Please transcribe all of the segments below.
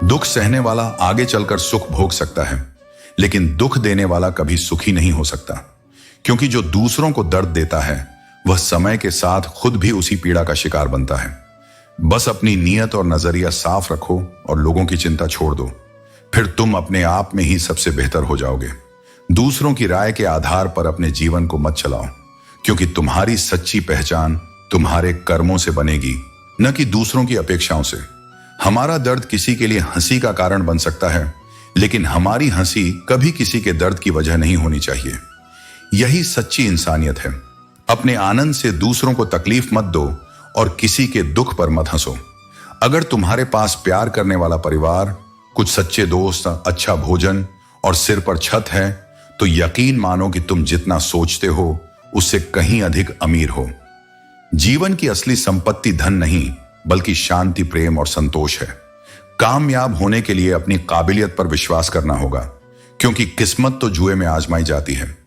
दुख सहने वाला आगे चलकर सुख भोग सकता है, लेकिन दुख देने वाला कभी सुखी नहीं हो सकता, क्योंकि जो दूसरों को दर्द देता है वह समय के साथ खुद भी उसी पीड़ा का शिकार बनता है। बस अपनी नीयत और नजरिया साफ रखो और लोगों की चिंता छोड़ दो, फिर तुम अपने आप में ही सबसे बेहतर हो जाओगे। दूसरों की राय के आधार पर अपने जीवन को मत चलाओ, क्योंकि तुम्हारी सच्ची पहचान तुम्हारे कर्मों से बनेगी, न कि दूसरों की अपेक्षाओं से। हमारा दर्द किसी के लिए हंसी का कारण बन सकता है, लेकिन हमारी हंसी कभी किसी के दर्द की वजह नहीं होनी चाहिए। यही सच्ची इंसानियत है। अपने आनंद से दूसरों को तकलीफ मत दो और किसी के दुख पर मत हंसो। अगर तुम्हारे पास प्यार करने वाला परिवार, कुछ सच्चे दोस्त, अच्छा भोजन और सिर पर छत है, तो यकीन मानो कि तुम जितना सोचते हो उससे कहीं अधिक अमीर हो। जीवन की असली संपत्ति धन नहीं, बल्कि शांति, प्रेम और संतोष है। कामयाब होने के लिए अपनी काबिलियत पर विश्वास करना होगा, क्योंकि किस्मत तो जुए में आजमाई जाती है।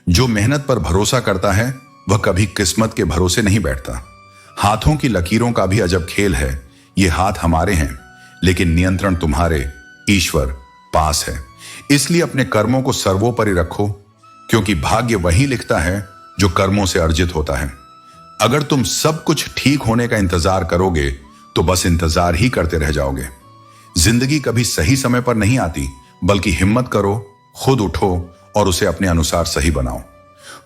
जो मेहनत पर भरोसा करता है वह कभी किस्मत के भरोसे नहीं बैठता। हाथों की लकीरों का भी अजब खेल है। ये हाथ हमारे हैं, लेकिन नियंत्रण तुम्हारे ईश्वर पास है। इसलिए अपने कर्मों को सर्वोपरि रखो, क्योंकि भाग्य वही लिखता है जो कर्मों से अर्जित होता है। अगर तुम सब कुछ ठीक होने का इंतजार करोगे तो बस इंतजार ही करते रह जाओगे। जिंदगी कभी सही समय पर नहीं आती, बल्कि हिम्मत करो, खुद उठो और उसे अपने अनुसार सही बनाओ।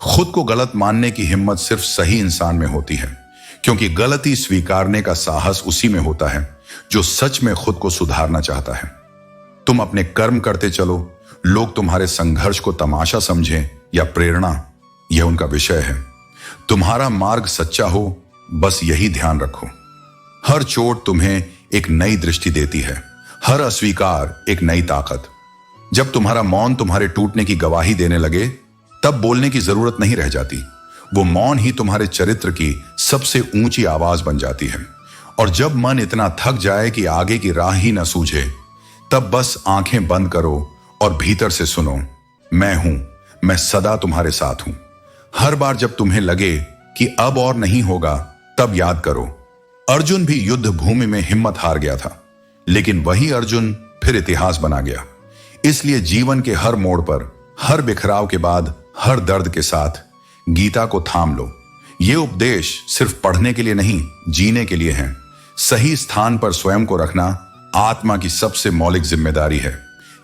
खुद को गलत मानने की हिम्मत सिर्फ सही इंसान में होती है, क्योंकि गलती स्वीकारने का साहस उसी में होता है जो सच में खुद को सुधारना चाहता है। तुम अपने कर्म करते चलो, लोग तुम्हारे संघर्ष को तमाशा समझें या प्रेरणा, यह उनका विषय है। तुम्हारा मार्ग सच्चा हो, बस यही ध्यान रखो। हर चोट तुम्हें एक नई दृष्टि देती है, हर अस्वीकार एक नई ताकत। जब तुम्हारा मौन तुम्हारे टूटने की गवाही देने लगे, तब बोलने की जरूरत नहीं रह जाती। वो मौन ही तुम्हारे चरित्र की सबसे ऊंची आवाज बन जाती है। और जब मन इतना थक जाए कि आगे की राह ही न सूझे, तब बस आंखें बंद करो और भीतर से सुनो, मैं हूं, मैं सदा तुम्हारे साथ हूं। हर बार जब तुम्हें लगे कि अब और नहीं होगा, तब याद करो, अर्जुन भी युद्ध भूमि में हिम्मत हार गया था, लेकिन वही अर्जुन फिर इतिहास बना गया। इसलिए जीवन के हर मोड़ पर, हर बिखराव के बाद, हर दर्द के साथ गीता को थाम लो। ये उपदेश सिर्फ पढ़ने के लिए नहीं, जीने के लिए है। सही स्थान पर स्वयं को रखना आत्मा की सबसे मौलिक जिम्मेदारी है।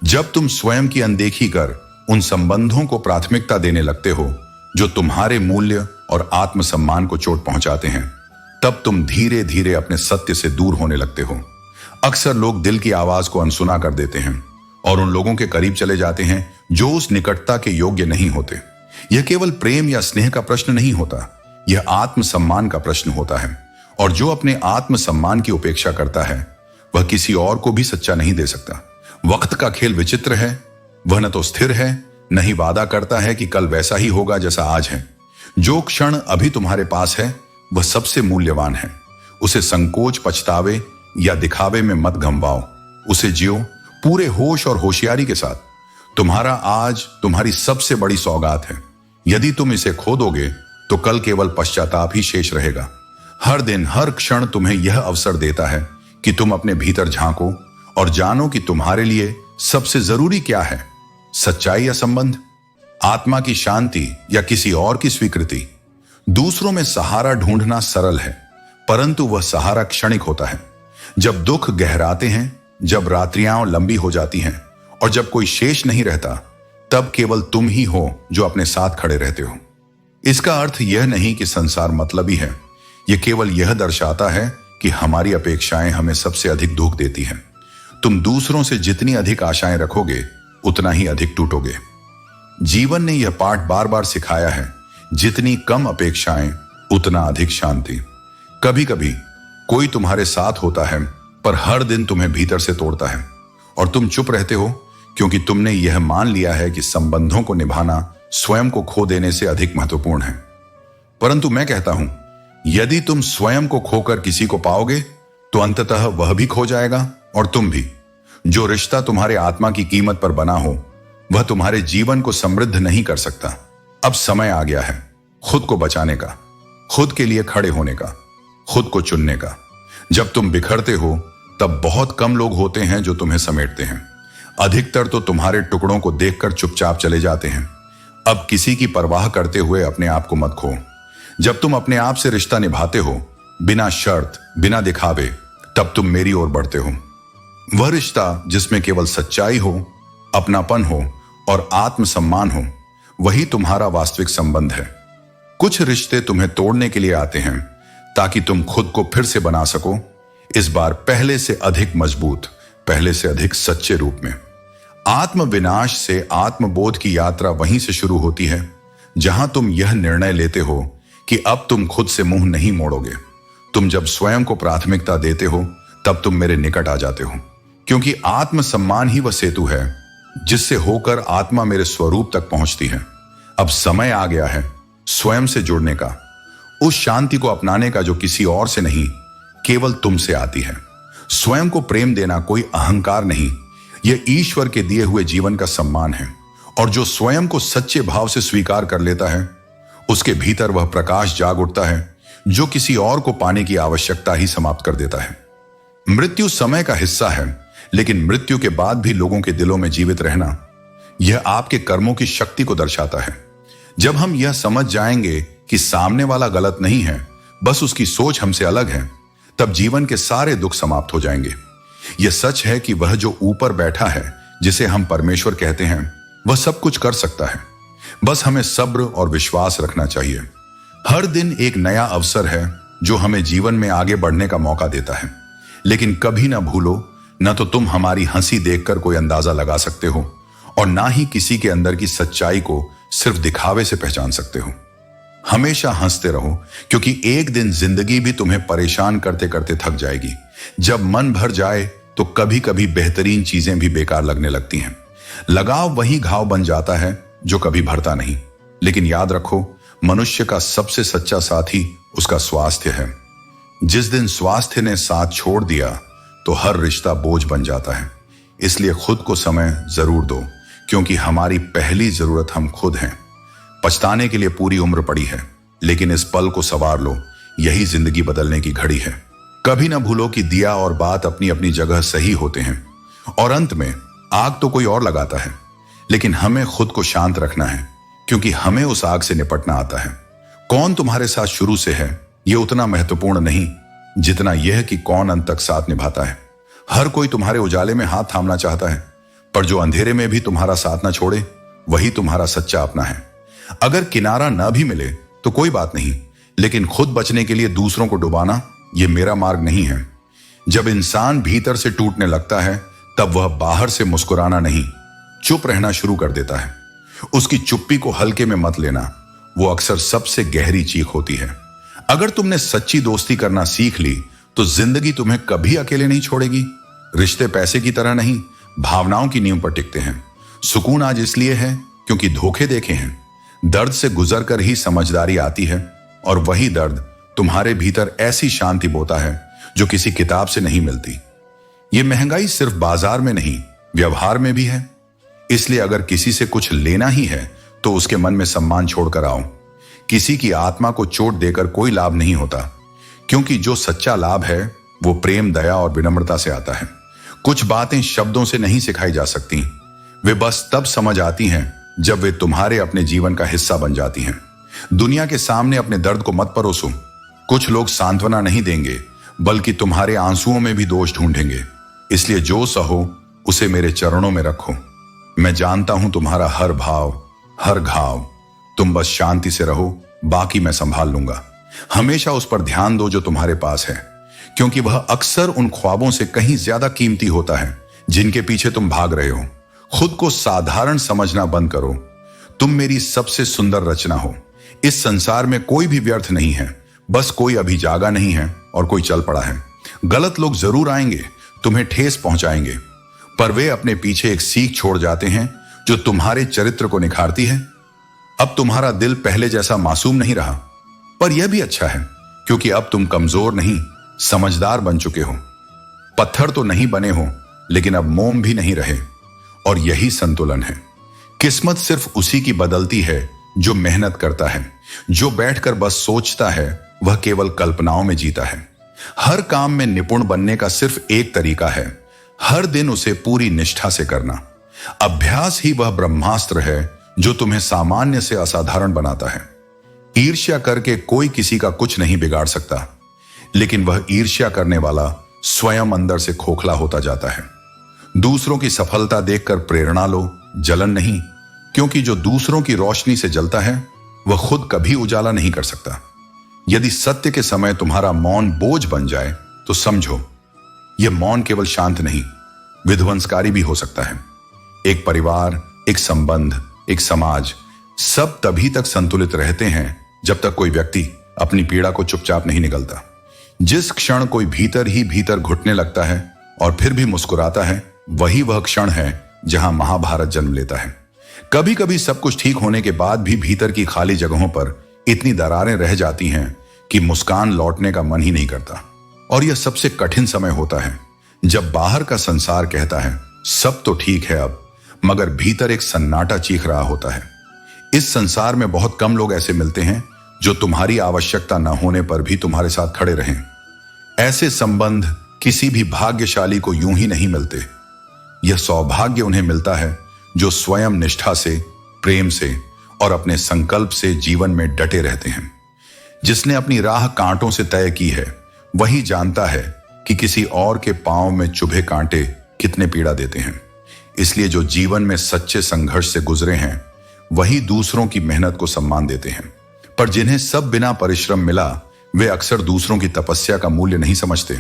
जब तुम स्वयं की अनदेखी कर उन संबंधों को प्राथमिकता देने लगते हो जो तुम्हारे मूल्य और आत्मसम्मान को चोट पहुंचाते हैं, तब तुम धीरे धीरे अपने सत्य से दूर होने लगते हो। अक्सर लोग दिल की आवाज को अनसुना कर देते हैं और उन लोगों के करीब चले जाते हैं जो उस निकटता के योग्य नहीं होते। यह केवल प्रेम या स्नेह का प्रश्न नहीं होता, यह आत्मसम्मान का प्रश्न होता है। और जो अपने आत्मसम्मान की उपेक्षा करता है, वह किसी और को भी सच्चा नहीं दे सकता। वक्त का खेल विचित्र है, वह न तो स्थिर है, न ही वादा करता है कि कल वैसा ही होगा जैसा आज है। जो क्षण अभी तुम्हारे पास है, वह सबसे मूल्यवान है। उसे संकोच, पछतावे या दिखावे में मत गंवाओ। उसे जियो पूरे होश और होशियारी के साथ। तुम्हारा आज तुम्हारी सबसे बड़ी सौगात है। यदि तुम इसे खो दोगे तो कल केवल पश्चाताप ही शेष रहेगा। हर दिन, हर क्षण तुम्हें यह अवसर देता है कि तुम अपने भीतर झांको और जानो कि तुम्हारे लिए सबसे जरूरी क्या है, सच्चाई या संबंध, आत्मा की शांति या किसी और की स्वीकृति। दूसरों में सहारा ढूंढना सरल है, परंतु वह सहारा क्षणिक होता है। जब दुख गहराते हैं, जब रात्रियां लंबी हो जाती हैं और जब कोई शेष नहीं रहता, तब केवल तुम ही हो जो अपने साथ खड़े रहते हो। इसका अर्थ यह नहीं कि संसार मतलबी है, यह केवल यह दर्शाता है कि हमारी अपेक्षाएं हमें सबसे अधिक दुख देती हैं। तुम दूसरों से जितनी अधिक आशाएं रखोगे, उतना ही अधिक टूटोगे। जीवन ने यह पाठ बार बार सिखाया है, जितनी कम अपेक्षाएं, उतना अधिक शांति। कभी कभी कोई तुम्हारे साथ होता है, पर हर दिन तुम्हें भीतर से तोड़ता है और तुम चुप रहते हो, क्योंकि तुमने यह मान लिया है कि संबंधों को निभाना स्वयं को खो देने से अधिक महत्वपूर्ण है। परंतु मैं कहता हूं, यदि तुम स्वयं को खोकर किसी को पाओगे, तो अंततः वह भी खो जाएगा और तुम भी। जो रिश्ता तुम्हारे आत्मा की कीमत पर बना हो, वह तुम्हारे जीवन को समृद्ध नहीं कर सकता। अब समय आ गया है खुद को बचाने का, खुद के लिए खड़े होने का, खुद को चुनने का। जब तुम बिखरते हो, तब बहुत कम लोग होते हैं जो तुम्हें समेटते हैं। अधिकतर तो तुम्हारे टुकड़ों को देखकर चुपचाप चले जाते हैं। अब किसी की परवाह करते हुए अपने आप को मत खो। जब तुम अपने आप से रिश्ता निभाते हो, बिना शर्त, बिना दिखावे, तब तुम मेरी ओर बढ़ते हो। वह रिश्ता जिसमें केवल सच्चाई हो, अपनापन हो और आत्मसम्मान हो, वही तुम्हारा वास्तविक संबंध है। कुछ रिश्ते तुम्हें तोड़ने के लिए आते हैं ताकि तुम खुद को फिर से बना सको, इस बार पहले से अधिक मजबूत, पहले से अधिक सच्चे रूप में। आत्म विनाश से आत्मबोध की यात्रा वहीं से शुरू होती है जहां तुम यह निर्णय लेते हो कि अब तुम खुद से मुंह नहीं मोड़ोगे। तुम जब स्वयं को प्राथमिकता देते हो तब तुम मेरे निकट आ जाते हो, क्योंकि आत्मसम्मान ही वह सेतु है जिससे होकर आत्मा मेरे स्वरूप तक पहुंचती है। अब समय आ गया है स्वयं से जुड़ने का, उस शांति को अपनाने का जो किसी और से नहीं, केवल तुमसे आती है। स्वयं को प्रेम देना कोई अहंकार नहीं, यह ईश्वर के दिए हुए जीवन का सम्मान है। और जो स्वयं को सच्चे भाव से स्वीकार कर लेता है, उसके भीतर वह प्रकाश जाग उठता है जो किसी और को पाने की आवश्यकता ही समाप्त कर देता है। मृत्यु समय का हिस्सा है, लेकिन मृत्यु के बाद भी लोगों के दिलों में जीवित रहना, यह आपके कर्मों की शक्ति को दर्शाता है। जब हम यह समझ जाएंगे कि सामने वाला गलत नहीं है, बस उसकी सोच हमसे अलग है, तब जीवन के सारे दुख समाप्त हो जाएंगे। यह सच है कि वह जो ऊपर बैठा है, जिसे हम परमेश्वर कहते हैं, वह सब कुछ कर सकता है। बस हमें सब्र और विश्वास रखना चाहिए। हर दिन एक नया अवसर है जो हमें जीवन में आगे बढ़ने का मौका देता है। लेकिन कभी ना भूलो, न तो तुम हमारी हंसी देखकर कोई अंदाजा लगा सकते हो और ना ही किसी के अंदर की सच्चाई को सिर्फ दिखावे से पहचान सकते हो। हमेशा हंसते रहो, क्योंकि एक दिन जिंदगी भी तुम्हें परेशान करते करते थक जाएगी। जब मन भर जाए तो कभी कभी बेहतरीन चीजें भी बेकार लगने लगती हैं। लगाव वही घाव बन जाता है जो कभी भरता नहीं। लेकिन याद रखो, मनुष्य का सबसे सच्चा साथी उसका स्वास्थ्य है। जिस दिन स्वास्थ्य ने साथ छोड़ दिया तो हर रिश्ता बोझ बन जाता है। इसलिए खुद को समय जरूर दो, क्योंकि हमारी पहली जरूरत हम खुद हैं। पछताने के लिए पूरी उम्र पड़ी है, लेकिन इस पल को संवार लो, यही जिंदगी बदलने की घड़ी है। कभी ना भूलो कि दिया और बात अपनी अपनी जगह सही होते हैं, और अंत में आग तो कोई और लगाता है, लेकिन हमें खुद को शांत रखना है, क्योंकि हमें उस आग से निपटना आता है। कौन तुम्हारे साथ शुरू से है, यह उतना महत्वपूर्ण नहीं जितना यह कि कौन अंत तक साथ निभाता है। हर कोई तुम्हारे उजाले में हाथ थामना चाहता है, पर जो अंधेरे में भी तुम्हारा साथ ना छोड़े, वही तुम्हारा सच्चा अपना है। अगर किनारा ना भी मिले तो कोई बात नहीं, लेकिन खुद बचने के लिए दूसरों को डुबाना, यह मेरा मार्ग नहीं है। जब इंसान भीतर से टूटने लगता है, तब वह बाहर से मुस्कुराना नहीं, चुप रहना शुरू कर देता है। उसकी चुप्पी को हल्के में मत लेना, वो अक्सर सबसे गहरी चीख होती है। अगर तुमने सच्ची दोस्ती करना सीख ली तो जिंदगी तुम्हें कभी अकेले नहीं छोड़ेगी। रिश्ते पैसे की तरह नहीं, भावनाओं की नींव पर टिकते हैं। सुकून आज इसलिए है क्योंकि धोखे देखे हैं। दर्द से गुजर कर ही समझदारी आती है, और वही दर्द तुम्हारे भीतर ऐसी शांति बोता है जो किसी किताब से नहीं मिलती। यह महंगाई सिर्फ बाजार में नहीं, व्यवहार में भी है। इसलिए अगर किसी से कुछ लेना ही है तो उसके मन में सम्मान छोड़कर आओ। किसी की आत्मा को चोट देकर कोई लाभ नहीं होता, क्योंकि जो सच्चा लाभ है वो प्रेम, दया और विनम्रता से आता है। कुछ बातें शब्दों से नहीं सिखाई जा सकती, वे बस तब समझ आती हैं जब वे तुम्हारे अपने जीवन का हिस्सा बन जाती हैं। दुनिया के सामने अपने दर्द को मत परोसो। कुछ लोग सांत्वना नहीं देंगे, बल्कि तुम्हारे आंसुओं में भी दोष ढूंढेंगे। इसलिए जो सहो उसे मेरे चरणों में रखो। मैं जानता हूं तुम्हारा हर भाव, हर घाव। तुम बस शांति से रहो, बाकी मैं संभाल लूंगा। हमेशा उस पर ध्यान दो जो तुम्हारे पास है, क्योंकि वह अक्सर उन ख्वाबों से कहीं ज्यादा कीमती होता है जिनके पीछे तुम भाग रहे हो। खुद को साधारण समझना बंद करो। तुम मेरी सबसे सुंदर रचना हो। इस संसार में कोई भी व्यर्थ नहीं है, बस कोई अभी जागा नहीं है और कोई चल पड़ा है। गलत लोग जरूर आएंगे, तुम्हें ठेस पहुंचाएंगे, पर वे अपने पीछे एक सीख छोड़ जाते हैं जो तुम्हारे चरित्र को निखारती है। अब तुम्हारा दिल पहले जैसा मासूम नहीं रहा, पर यह भी अच्छा है, क्योंकि अब तुम कमजोर नहीं, समझदार बन चुके हो। पत्थर तो नहीं बने हो, लेकिन अब मोम भी नहीं रहे, और यही संतुलन है। किस्मत सिर्फ उसी की बदलती है जो मेहनत करता है। जो बैठकर बस सोचता है वह केवल कल्पनाओं में जीता है। हर काम में निपुण बनने का सिर्फ एक तरीका है, हर दिन उसे पूरी निष्ठा से करना। अभ्यास ही वह ब्रह्मास्त्र है जो तुम्हें सामान्य से असाधारण बनाता है। ईर्ष्या करके कोई किसी का कुछ नहीं बिगाड़ सकता, लेकिन वह ईर्ष्या करने वाला स्वयं अंदर से खोखला होता जाता है। दूसरों की सफलता देखकर प्रेरणा लो, जलन नहीं, क्योंकि जो दूसरों की रोशनी से जलता है वह खुद कभी उजाला नहीं कर सकता। यदि सत्य के समय तुम्हारा मौन बोझ बन जाए तो समझो यह मौन केवल शांत नहीं, विध्वंसकारी भी हो सकता है। एक परिवार, एक संबंध, एक समाज, सब तभी तक संतुलित रहते हैं जब तक कोई व्यक्ति अपनी पीड़ा को चुपचाप नहीं निगलता। जिस क्षण कोई भीतर ही भीतर घुटने लगता है और फिर भी मुस्कुराता है, वही वह क्षण है जहां महाभारत जन्म लेता है। कभी कभी सब कुछ ठीक होने के बाद भी भीतर की खाली जगहों पर इतनी दरारें रह जाती हैं कि मुस्कान लौटने का मन ही नहीं करता। और यह सबसे कठिन समय होता है जब बाहर का संसार कहता है सब तो ठीक है अब, मगर भीतर एक सन्नाटा चीख रहा होता है। इस संसार में बहुत कम लोग ऐसे मिलते हैं जो तुम्हारी आवश्यकता न होने पर भी तुम्हारे साथ खड़े रहें। ऐसे संबंध किसी भी भाग्यशाली को यूं ही नहीं मिलते। यह सौभाग्य उन्हें मिलता है जो स्वयं निष्ठा से, प्रेम से और अपने संकल्प से जीवन में डटे रहते हैं। जिसने अपनी राह कांटों से तय की है वही जानता है कि किसी और के पांव में चुभे कांटे कितने पीड़ा देते हैं। इसलिए जो जीवन में सच्चे संघर्ष से गुजरे हैं वही दूसरों की मेहनत को सम्मान देते हैं। पर जिन्हें सब बिना परिश्रम मिला वे अक्सर दूसरों की तपस्या का मूल्य नहीं समझते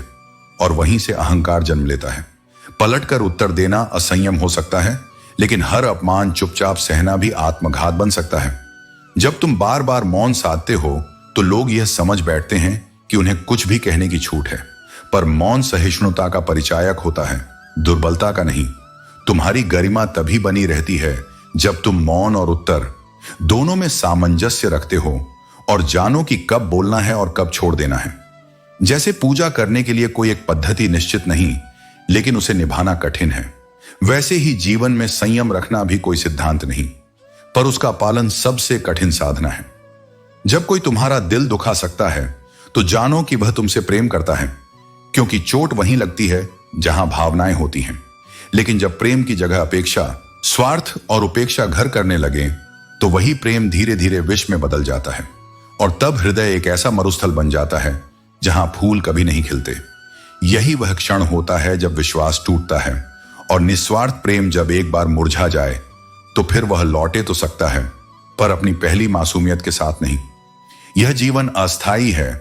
और वहीं से अहंकार जन्म लेता है। पलटकर उत्तर देना असंयम हो सकता है, लेकिन हर अपमान चुपचाप सहना भी आत्मघात बन सकता है। जब तुम बार बार मौन साधते हो तो लोग यह समझ बैठते हैं कि उन्हें कुछ भी कहने की छूट है, पर मौन सहिष्णुता का परिचायक होता है, दुर्बलता का नहीं। तुम्हारी गरिमा तभी बनी रहती है जब तुम मौन और उत्तर दोनों में सामंजस्य रखते हो और जानो कि कब बोलना है और कब छोड़ देना है। जैसे पूजा करने के लिए कोई एक पद्धति निश्चित नहीं, लेकिन उसे निभाना कठिन है, वैसे ही जीवन में संयम रखना भी कोई सिद्धांत नहीं, पर उसका पालन सबसे कठिन साधना है। जब कोई तुम्हारा दिल दुखा सकता है तो जानो कि वह तुमसे प्रेम करता है, क्योंकि चोट वहीं लगती है जहां भावनाएं होती हैं। लेकिन जब प्रेम की जगह अपेक्षा, स्वार्थ और उपेक्षा घर करने लगे तो वही प्रेम धीरे धीरे विष में बदल जाता है और तब हृदय एक ऐसा मरुस्थल बन जाता है जहां फूल कभी नहीं खिलते। यही वह क्षण होता है जब विश्वास टूटता है और निस्वार्थ प्रेम जब एक बार मुरझा जाए तो फिर वह लौटे तो सकता है, पर अपनी पहली मासूमियत के साथ नहीं। यह जीवन अस्थायी है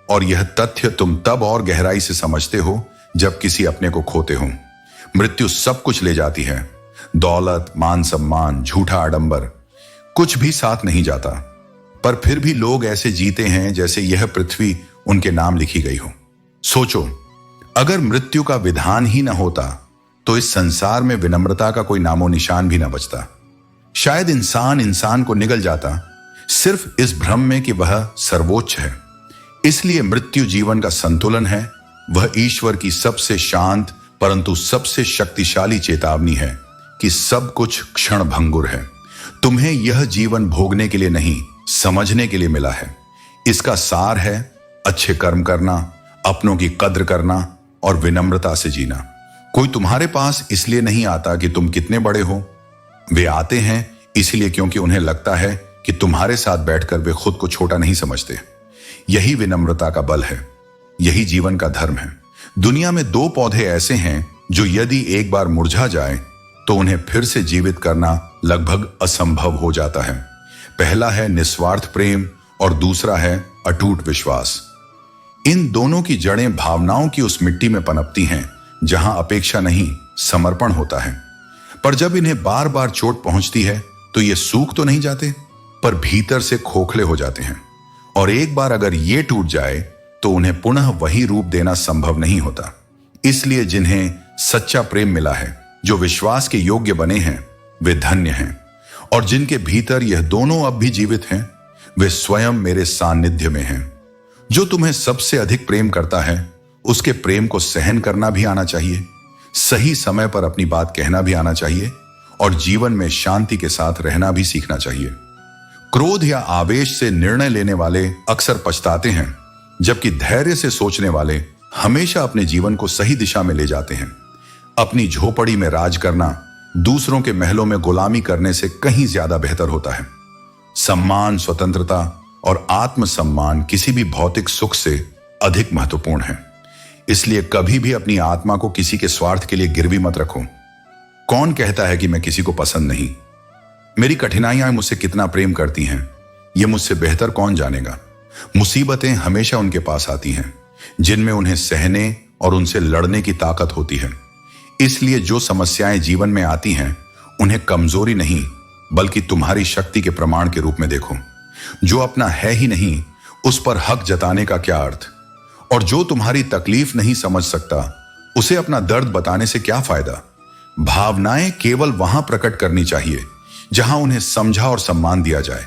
और यह तथ्य तुम तब और गहराई से समझते हो जब किसी अपने को खोते हो। मृत्यु सब कुछ ले जाती है, दौलत, मान सम्मान, झूठा आडंबर, कुछ भी साथ नहीं जाता, पर फिर भी लोग ऐसे जीते हैं जैसे यह पृथ्वी उनके नाम लिखी गई हो। सोचो, अगर मृत्यु का विधान ही न होता तो इस संसार में विनम्रता का कोई नामो निशान भी न बचता। शायद इंसान इंसान को निगल जाता, सिर्फ इस भ्रम में कि वह सर्वोच्च है। इसलिए मृत्यु जीवन का संतुलन है, वह ईश्वर की सबसे शांत परंतु सबसे शक्तिशाली चेतावनी है कि सब कुछ क्षण भंगुर है। तुम्हें यह जीवन भोगने के लिए नहीं, समझने के लिए मिला है। इसका सार है अच्छे कर्म करना, अपनों की कद्र करना और विनम्रता से जीना। कोई तुम्हारे पास इसलिए नहीं आता कि तुम कितने बड़े हो, वे आते हैं इसलिए क्योंकि उन्हें लगता है कि तुम्हारे साथ बैठकर वे खुद को छोटा नहीं समझते। यही विनम्रता का बल है, यही जीवन का धर्म है। दुनिया में दो पौधे ऐसे हैं जो यदि एक बार मुरझा जाए तो उन्हें फिर से जीवित करना लगभग असंभव हो जाता है। पहला है निस्वार्थ प्रेम और दूसरा है अटूट विश्वास। इन दोनों की जड़ें भावनाओं की उस मिट्टी में पनपती हैं जहां अपेक्षा नहीं, समर्पण होता है। पर जब इन्हें बार बार चोट पहुंचती है तो ये सूख तो नहीं जाते, पर भीतर से खोखले हो जाते हैं। और एक बार अगर ये टूट जाए तो उन्हें पुनः वही रूप देना संभव नहीं होता। इसलिए जिन्हें सच्चा प्रेम मिला है, जो विश्वास के योग्य बने हैं, वे धन्य हैं। और जिनके भीतर यह दोनों अब भी जीवित हैं, वे स्वयं मेरे सानिध्य में हैं। जो तुम्हें सबसे अधिक प्रेम करता है उसके प्रेम को सहन करना भी आना चाहिए, सही समय पर अपनी बात कहना भी आना चाहिए और जीवन में शांति के साथ रहना भी सीखना चाहिए। क्रोध या आवेश से निर्णय लेने वाले अक्सर पछताते हैं, जबकि धैर्य से सोचने वाले हमेशा अपने जीवन को सही दिशा में ले जाते हैं। अपनी झोपड़ी में राज करना दूसरों के महलों में गुलामी करने से कहीं ज्यादा बेहतर होता है। सम्मान, स्वतंत्रता और आत्मसम्मान किसी भी भौतिक सुख से अधिक महत्वपूर्ण है। इसलिए कभी भी अपनी आत्मा को किसी के स्वार्थ के लिए गिरवी मत रखो। कौन कहता है कि मैं किसी को पसंद नहीं? मेरी कठिनाइयां मुझसे कितना प्रेम करती हैं, यह मुझसे बेहतर कौन जानेगा। मुसीबतें हमेशा उनके पास आती हैं जिनमें उन्हें सहने और उनसे लड़ने की ताकत होती है। इसलिए जो समस्याएं जीवन में आती हैं उन्हें कमजोरी नहीं बल्कि तुम्हारी शक्ति के प्रमाण के रूप में देखो। जो अपना है ही नहीं उस पर हक जताने का क्या अर्थ? और जो तुम्हारी तकलीफ नहीं समझ सकता उसे अपना दर्द बताने से क्या फायदा? भावनाएं केवल वहां प्रकट करनी चाहिए जहां उन्हें समझा और सम्मान दिया जाए।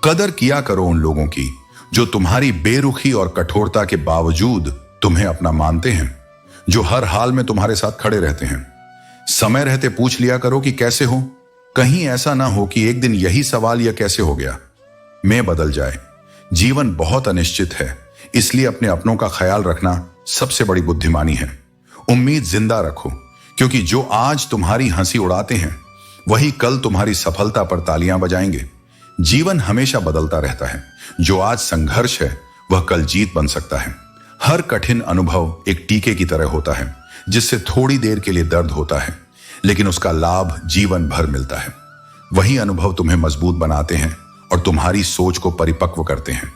कदर किया करो उन लोगों की जो तुम्हारी बेरुखी और कठोरता के बावजूद तुम्हें अपना मानते हैं, जो हर हाल में तुम्हारे साथ खड़े रहते हैं। समय रहते पूछ लिया करो कि कैसे हो। कहीं ऐसा ना हो कि एक दिन यही सवाल यह कैसे हो गया में बदल जाए। जीवन बहुत अनिश्चित है, इसलिए अपने अपनों का ख्याल रखना सबसे बड़ी बुद्धिमानी है। उम्मीद जिंदा रखो, क्योंकि जो आज तुम्हारी हंसी उड़ाते हैं वही कल तुम्हारी सफलता पर तालियां बजाएंगे। जीवन हमेशा बदलता रहता है। जो आज संघर्ष है वह कल जीत बन सकता है। हर कठिन अनुभव एक टीके की तरह होता है जिससे थोड़ी देर के लिए दर्द होता है, लेकिन उसका लाभ जीवन भर मिलता है। वही अनुभव तुम्हें मजबूत बनाते हैं और तुम्हारी सोच को परिपक्व करते हैं।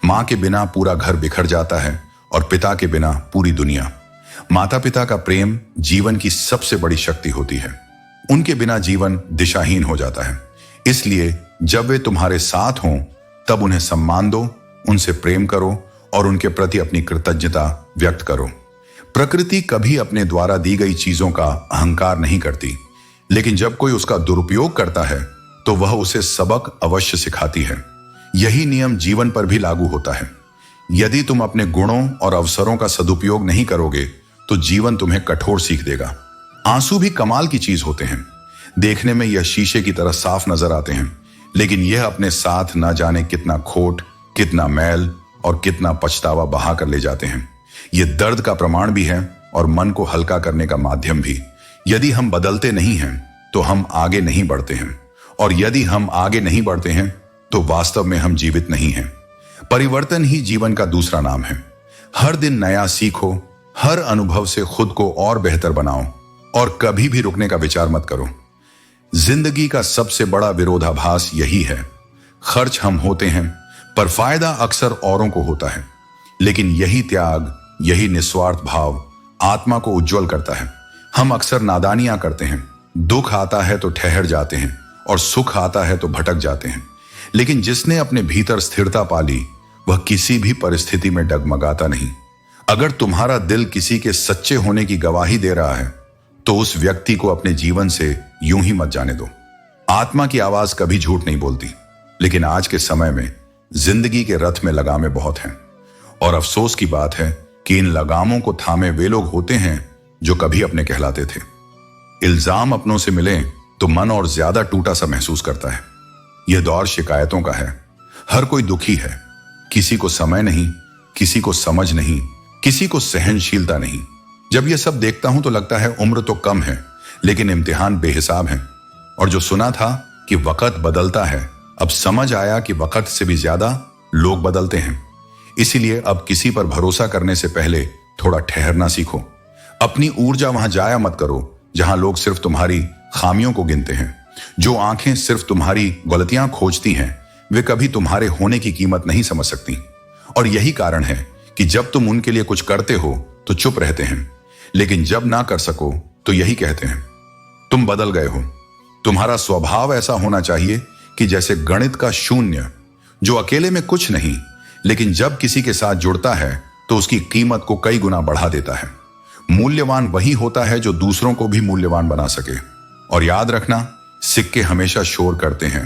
मां के बिना पूरा घर बिखर जाता है और पिता के बिना पूरी दुनिया। माता पिता का प्रेम जीवन की सबसे बड़ी शक्ति होती है। उनके बिना जीवन दिशाहीन हो जाता है। इसलिए जब वे तुम्हारे साथ हों तब उन्हें सम्मान दो, उनसे प्रेम करो और उनके प्रति अपनी कृतज्ञता व्यक्त करो। प्रकृति कभी अपने द्वारा दी गई चीजों का अहंकार नहीं करती, लेकिन जब कोई उसका दुरुपयोग करता है तो वह उसे सबक अवश्य सिखाती है। यही नियम जीवन पर भी लागू होता है। यदि तुम अपने गुणों और अवसरों का सदुपयोग नहीं करोगे तो जीवन तुम्हें कठोर सीख देगा। आंसू भी कमाल की चीज होते हैं। देखने में यह शीशे की तरह साफ नजर आते हैं, लेकिन यह अपने साथ न जाने कितना खोट, कितना मैल और कितना पछतावा बहा कर ले जाते हैं। यह दर्द का प्रमाण भी है और मन को हल्का करने का माध्यम भी। यदि हम बदलते नहीं हैं तो हम आगे नहीं बढ़ते हैं, और यदि हम आगे नहीं बढ़ते हैं तो वास्तव में हम जीवित नहीं हैं। परिवर्तन ही जीवन का दूसरा नाम है। हर दिन नया सीखो, हर अनुभव से खुद को और बेहतर बनाओ और कभी भी रुकने का विचार मत करो। जिंदगी का सबसे बड़ा विरोधाभास यही है। खर्च हम होते हैं पर फायदा अक्सर औरों को होता है, लेकिन यही त्याग, यही निस्वार्थ भाव आत्मा को उज्जवल करता है। हम अक्सर नादानियां करते हैं। दुख आता है तो ठहर जाते हैं और सुख आता है तो भटक जाते हैं, लेकिन जिसने अपने भीतर स्थिरता पाली वह किसी भी परिस्थिति में डगमगाता नहीं। अगर तुम्हारा दिल किसी के सच्चे होने की गवाही दे रहा है तो उस व्यक्ति को अपने जीवन से यूं ही मत जाने दो। आत्मा की आवाज कभी झूठ नहीं बोलती, लेकिन आज के समय में जिंदगी के रथ में लगामें बहुत हैं, और अफसोस की बात है कि इन लगामों को थामे वे लोग होते हैं जो कभी अपने कहलाते थे। इल्जाम अपनों से मिले तो मन और ज्यादा टूटा सा महसूस करता है। यह दौर शिकायतों का है। हर कोई दुखी है। किसी को समय नहीं, किसी को समझ नहीं, किसी को सहनशीलता नहीं। जब यह सब देखता हूं तो लगता है उम्र तो कम है, लेकिन इम्तिहान बेहिसाब है। और जो सुना था कि वक्त बदलता है, अब समझ आया कि वक्त से भी ज्यादा लोग बदलते हैं। इसीलिए अब किसी पर भरोसा करने से पहले थोड़ा ठहरना सीखो। अपनी ऊर्जा वहां जाया मत करो जहां लोग सिर्फ तुम्हारी खामियों को गिनते हैं। जो आंखें सिर्फ तुम्हारी गलतियां खोजती हैं वे कभी तुम्हारे होने की कीमत नहीं समझ सकती। और यही कारण है कि जब तुम उनके लिए कुछ करते हो तो चुप रहते हैं, लेकिन जब ना कर सको तो यही कहते हैं तुम बदल गए हो। तुम्हारा स्वभाव ऐसा होना चाहिए कि जैसे गणित का शून्य, जो अकेले में कुछ नहीं, लेकिन जब किसी के साथ जुड़ता है तो उसकी कीमत को कई गुना बढ़ा देता है। मूल्यवान वही होता है जो दूसरों को भी मूल्यवान बना सके। और याद रखना, सिक्के हमेशा शोर करते हैं,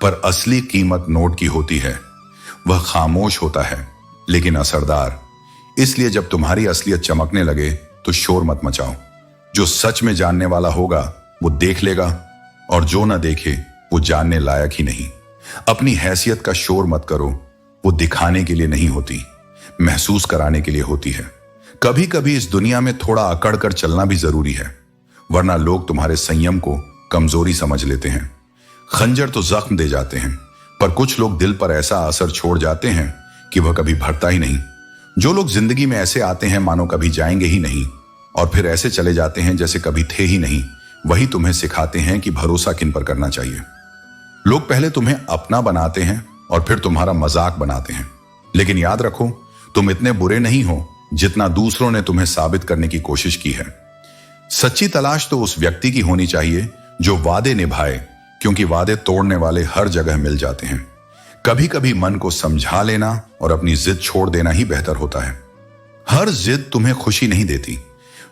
पर असली कीमत नोट की होती है। वह खामोश होता है लेकिन असरदार। इसलिए जब तुम्हारी असलियत चमकने लगे तो शोर मत मचाओ। जो सच में जानने वाला होगा वो देख लेगा, और जो ना देखे वो जानने लायक ही नहीं। अपनी हैसियत का शोर मत करो। वो दिखाने के लिए नहीं होती, महसूस कराने के लिए होती है। कभी कभी इस दुनिया में थोड़ा अकड़ कर चलना भी जरूरी है, वरना लोग तुम्हारे संयम को कमजोरी समझ लेते हैं। खंजर तो जख्म दे जाते हैं, पर कुछ लोग दिल पर ऐसा असर छोड़ जाते हैं कि वह कभी भरता ही नहीं। जो लोग जिंदगी में ऐसे आते हैं मानो कभी जाएंगे ही नहीं, और फिर ऐसे चले जाते हैं जैसे कभी थे ही नहीं, वही तुम्हें सिखाते हैं कि भरोसा किन पर करना चाहिए। लोग पहले तुम्हें अपना बनाते हैं और फिर तुम्हारा मजाक बनाते हैं, लेकिन याद रखो, तुम इतने बुरे नहीं हो जितना दूसरों ने तुम्हें साबित करने की कोशिश की है। सच्ची तलाश तो उस व्यक्ति की होनी चाहिए जो वादे निभाए, क्योंकि वादे तोड़ने वाले हर जगह मिल जाते हैं। कभी कभी मन को समझा लेना और अपनी जिद छोड़ देना ही बेहतर होता है। हर जिद तुम्हें खुशी नहीं देती।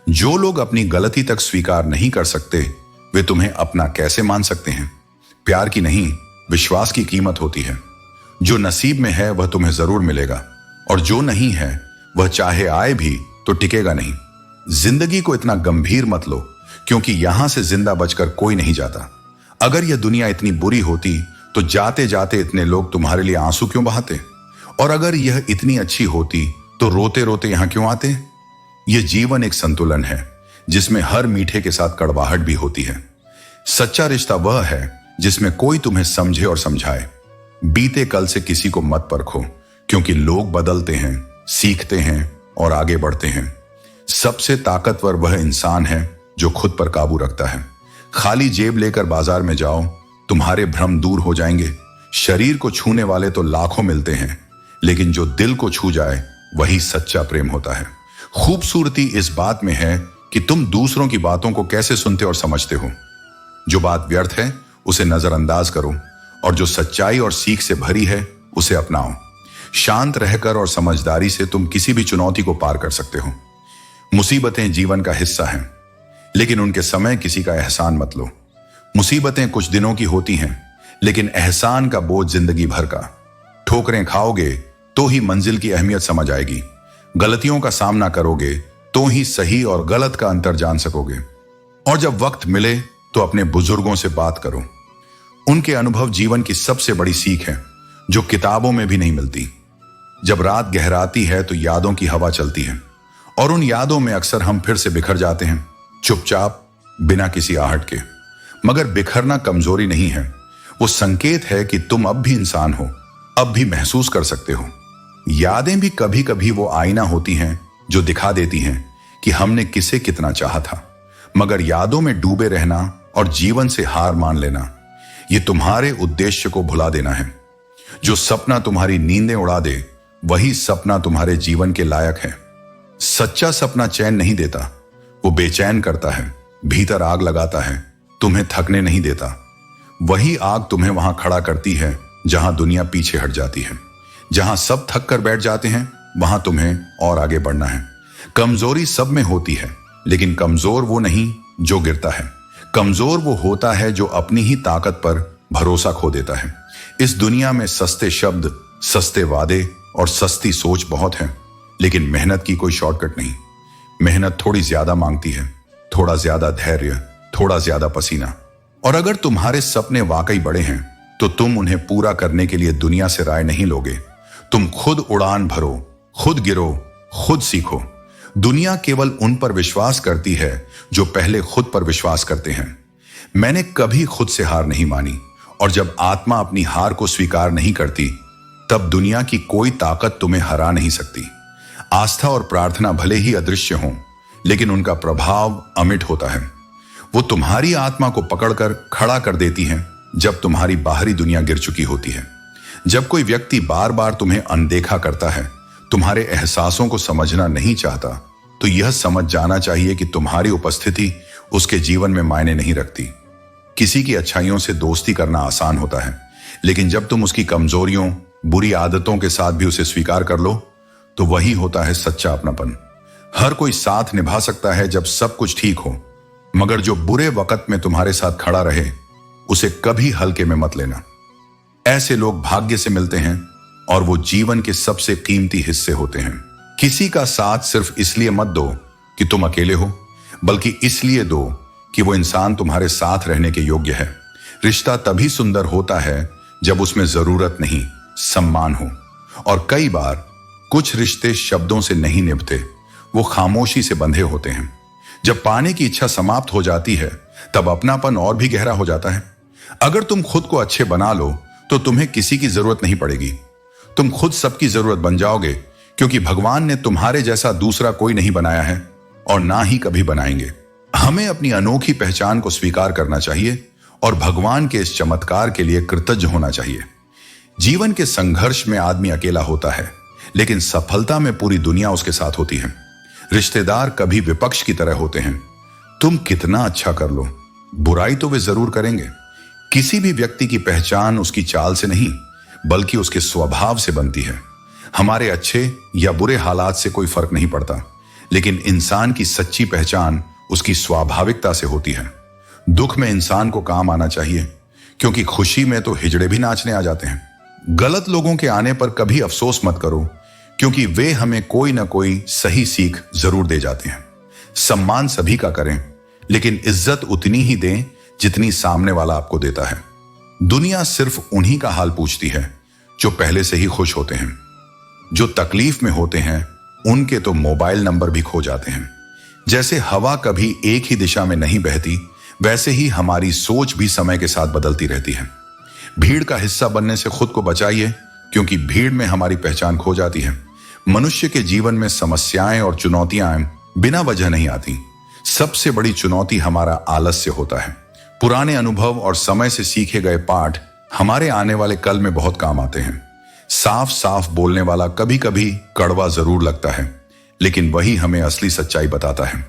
जो लोग अपनी गलती तक स्वीकार नहीं कर सकते, वे तुम्हें अपना कैसे मान सकते हैं? प्यार की नहीं, विश्वास की कीमत होती है। जो नसीब में है वह तुम्हें जरूर मिलेगा, और जो नहीं है वह चाहे आए भी तो टिकेगा नहीं। जिंदगी को इतना गंभीर मत लो, क्योंकि यहां से जिंदा बचकर कोई नहीं जाता। अगर यह दुनिया इतनी बुरी होती तो जाते जाते इतने लोग तुम्हारे लिए आंसू क्यों बहाते? और अगर यह इतनी अच्छी होती तो रोते रोते यहां क्यों आते? यह जीवन एक संतुलन है, जिसमें हर मीठे के साथ कड़वाहट भी होती है। सच्चा रिश्ता वह है जिसमें कोई तुम्हें समझे और समझाए। बीते कल से किसी को मत परखो, क्योंकि लोग बदलते हैं, सीखते हैं और आगे बढ़ते हैं। सबसे ताकतवर वह इंसान है जो खुद पर काबू रखता है। खाली जेब लेकर बाजार में जाओ, तुम्हारे भ्रम दूर हो जाएंगे। शरीर को छूने वाले तो लाखों मिलते हैं, लेकिन जो दिल को छू जाए वही सच्चा प्रेम होता है। खूबसूरती इस बात में है कि तुम दूसरों की बातों को कैसे सुनते और समझते हो। जो बात व्यर्थ है उसे नजरअंदाज करो, और जो सच्चाई और सीख से भरी है उसे अपनाओ। शांत रहकर और समझदारी से तुम किसी भी चुनौती को पार कर सकते हो। मुसीबतें जीवन का हिस्सा हैं, लेकिन उनके समय किसी का एहसान मत लो। मुसीबतें कुछ दिनों की होती हैं, लेकिन एहसान का बोझ जिंदगी भर का। ठोकरें खाओगे तो ही मंजिल की अहमियत समझ आएगी। गलतियों का सामना करोगे तो ही सही और गलत का अंतर जान सकोगे। और जब वक्त मिले तो अपने बुजुर्गों से बात करो। उनके अनुभव जीवन की सबसे बड़ी सीख है, जो किताबों में भी नहीं मिलती। जब रात गहराती है तो यादों की हवा चलती है, और उन यादों में अक्सर हम फिर से बिखर जाते हैं, चुपचाप, बिना किसी आहट के। मगर बिखरना कमजोरी नहीं है, वो संकेत है कि तुम अब भी इंसान हो, अब भी महसूस कर सकते हो। यादें भी कभी कभी वो आईना होती हैं जो दिखा देती हैं कि हमने किसे कितना चाहा था। मगर यादों में डूबे रहना और जीवन से हार मान लेना, ये तुम्हारे उद्देश्य को भुला देना है। जो सपना तुम्हारी नींदें उड़ा दे, वही सपना तुम्हारे जीवन के लायक है। सच्चा सपना चैन नहीं देता, वो बेचैन करता है, भीतर आग लगाता है, तुम्हें थकने नहीं देता। वही आग तुम्हें वहां खड़ा करती है जहां दुनिया पीछे हट जाती है। जहां सब थक कर बैठ जाते हैं, वहां तुम्हें और आगे बढ़ना है। कमजोरी सब में होती है, लेकिन कमजोर वो नहीं जो गिरता है। कमजोर वो होता है जो अपनी ही ताकत पर भरोसा खो देता है। इस दुनिया में सस्ते शब्द, सस्ते वादे और सस्ती सोच बहुत है, लेकिन मेहनत की कोई शॉर्टकट नहीं। मेहनत थोड़ी ज्यादा मांगती है, थोड़ा ज्यादा धैर्य, थोड़ा ज्यादा पसीना। और अगर तुम्हारे सपने वाकई बड़े हैं तो तुम उन्हें पूरा करने के लिए दुनिया से राय नहीं लोगे। तुम खुद उड़ान भरो, खुद गिरो, खुद सीखो। दुनिया केवल उन पर विश्वास करती है जो पहले खुद पर विश्वास करते हैं। मैंने कभी खुद से हार नहीं मानी, और जब आत्मा अपनी हार को स्वीकार नहीं करती, तब दुनिया की कोई ताकत तुम्हें हरा नहीं सकती। आस्था और प्रार्थना भले ही अदृश्य हों, लेकिन उनका प्रभाव अमिट होता है। वो तुम्हारी आत्मा को पकड़कर खड़ा कर देती हैं जब तुम्हारी बाहरी दुनिया गिर चुकी होती है। जब कोई व्यक्ति बार बार तुम्हें अनदेखा करता है, तुम्हारे एहसासों को समझना नहीं चाहता, तो यह समझ जाना चाहिए कि तुम्हारी उपस्थिति उसके जीवन में मायने नहीं रखती। किसी की अच्छाइयों से दोस्ती करना आसान होता है, लेकिन जब तुम उसकी कमजोरियों, बुरी आदतों के साथ भी उसे स्वीकार कर लो, तो वही होता है सच्चा अपनापन। हर कोई साथ निभा सकता है जब सब कुछ ठीक हो, मगर जो बुरे वक्त में तुम्हारे साथ खड़ा रहे, उसे कभी हल्के में मत लेना। ऐसे लोग भाग्य से मिलते हैं, और वो जीवन के सबसे कीमती हिस्से होते हैं। किसी का साथ सिर्फ इसलिए मत दो कि तुम अकेले हो, बल्कि इसलिए दो कि वो इंसान तुम्हारे साथ रहने के योग्य है। रिश्ता तभी सुंदर होता है जब उसमें जरूरत नहीं, सम्मान हो। और कई बार कुछ रिश्ते शब्दों से नहीं निभते, वो खामोशी से बंधे होते हैं। जब पाने की इच्छा समाप्त हो जाती है तब अपनापन और भी गहरा हो जाता है। अगर तुम खुद को अच्छे बना लो तो तुम्हें किसी की जरूरत नहीं पड़ेगी। तुम खुद सबकी जरूरत बन जाओगे, क्योंकि भगवान ने तुम्हारे जैसा दूसरा कोई नहीं बनाया है और ना ही कभी बनाएंगे। हमें अपनी अनोखी पहचान को स्वीकार करना चाहिए और भगवान के इस चमत्कार के लिए कृतज्ञ होना चाहिए। जीवन के संघर्ष में आदमी अकेला होता है, लेकिन सफलता में पूरी दुनिया उसके साथ होती है। रिश्तेदार कभी विपक्ष की तरह होते हैं। तुम कितना अच्छा कर लो, बुराई तो वे जरूर करेंगे। किसी भी व्यक्ति की पहचान उसकी चाल से नहीं, बल्कि उसके स्वभाव से बनती है। हमारे अच्छे या बुरे हालात से कोई फर्क नहीं पड़ता, लेकिन इंसान की सच्ची पहचान उसकी स्वाभाविकता से होती है। दुख में इंसान को काम आना चाहिए, क्योंकि खुशी में तो हिजड़े भी नाचने आ जाते हैं। गलत लोगों के आने पर कभी अफसोस मत करो, क्योंकि वे हमें कोई ना कोई सही सीख जरूर दे जाते हैं। सम्मान सभी का करें, लेकिन इज्जत उतनी ही दें जितनी सामने वाला आपको देता है। दुनिया सिर्फ उन्हीं का हाल पूछती है जो पहले से ही खुश होते हैं। जो तकलीफ में होते हैं उनके तो मोबाइल नंबर भी खो जाते हैं। जैसे हवा कभी एक ही दिशा में नहीं बहती, वैसे ही हमारी सोच भी समय के साथ बदलती रहती है। भीड़ का हिस्सा बनने से खुद को बचाइए, क्योंकि भीड़ में हमारी पहचान खो जाती है। मनुष्य के जीवन में समस्याएं और चुनौतियां बिना वजह नहीं आती। सबसे बड़ी चुनौती हमारा आलस्य होता है। पुराने अनुभव और समय से सीखे गए पाठ हमारे आने वाले कल में बहुत काम आते हैं। साफ साफ बोलने वाला कभी कभी कड़वा जरूर लगता है, लेकिन वही हमें असली सच्चाई बताता है।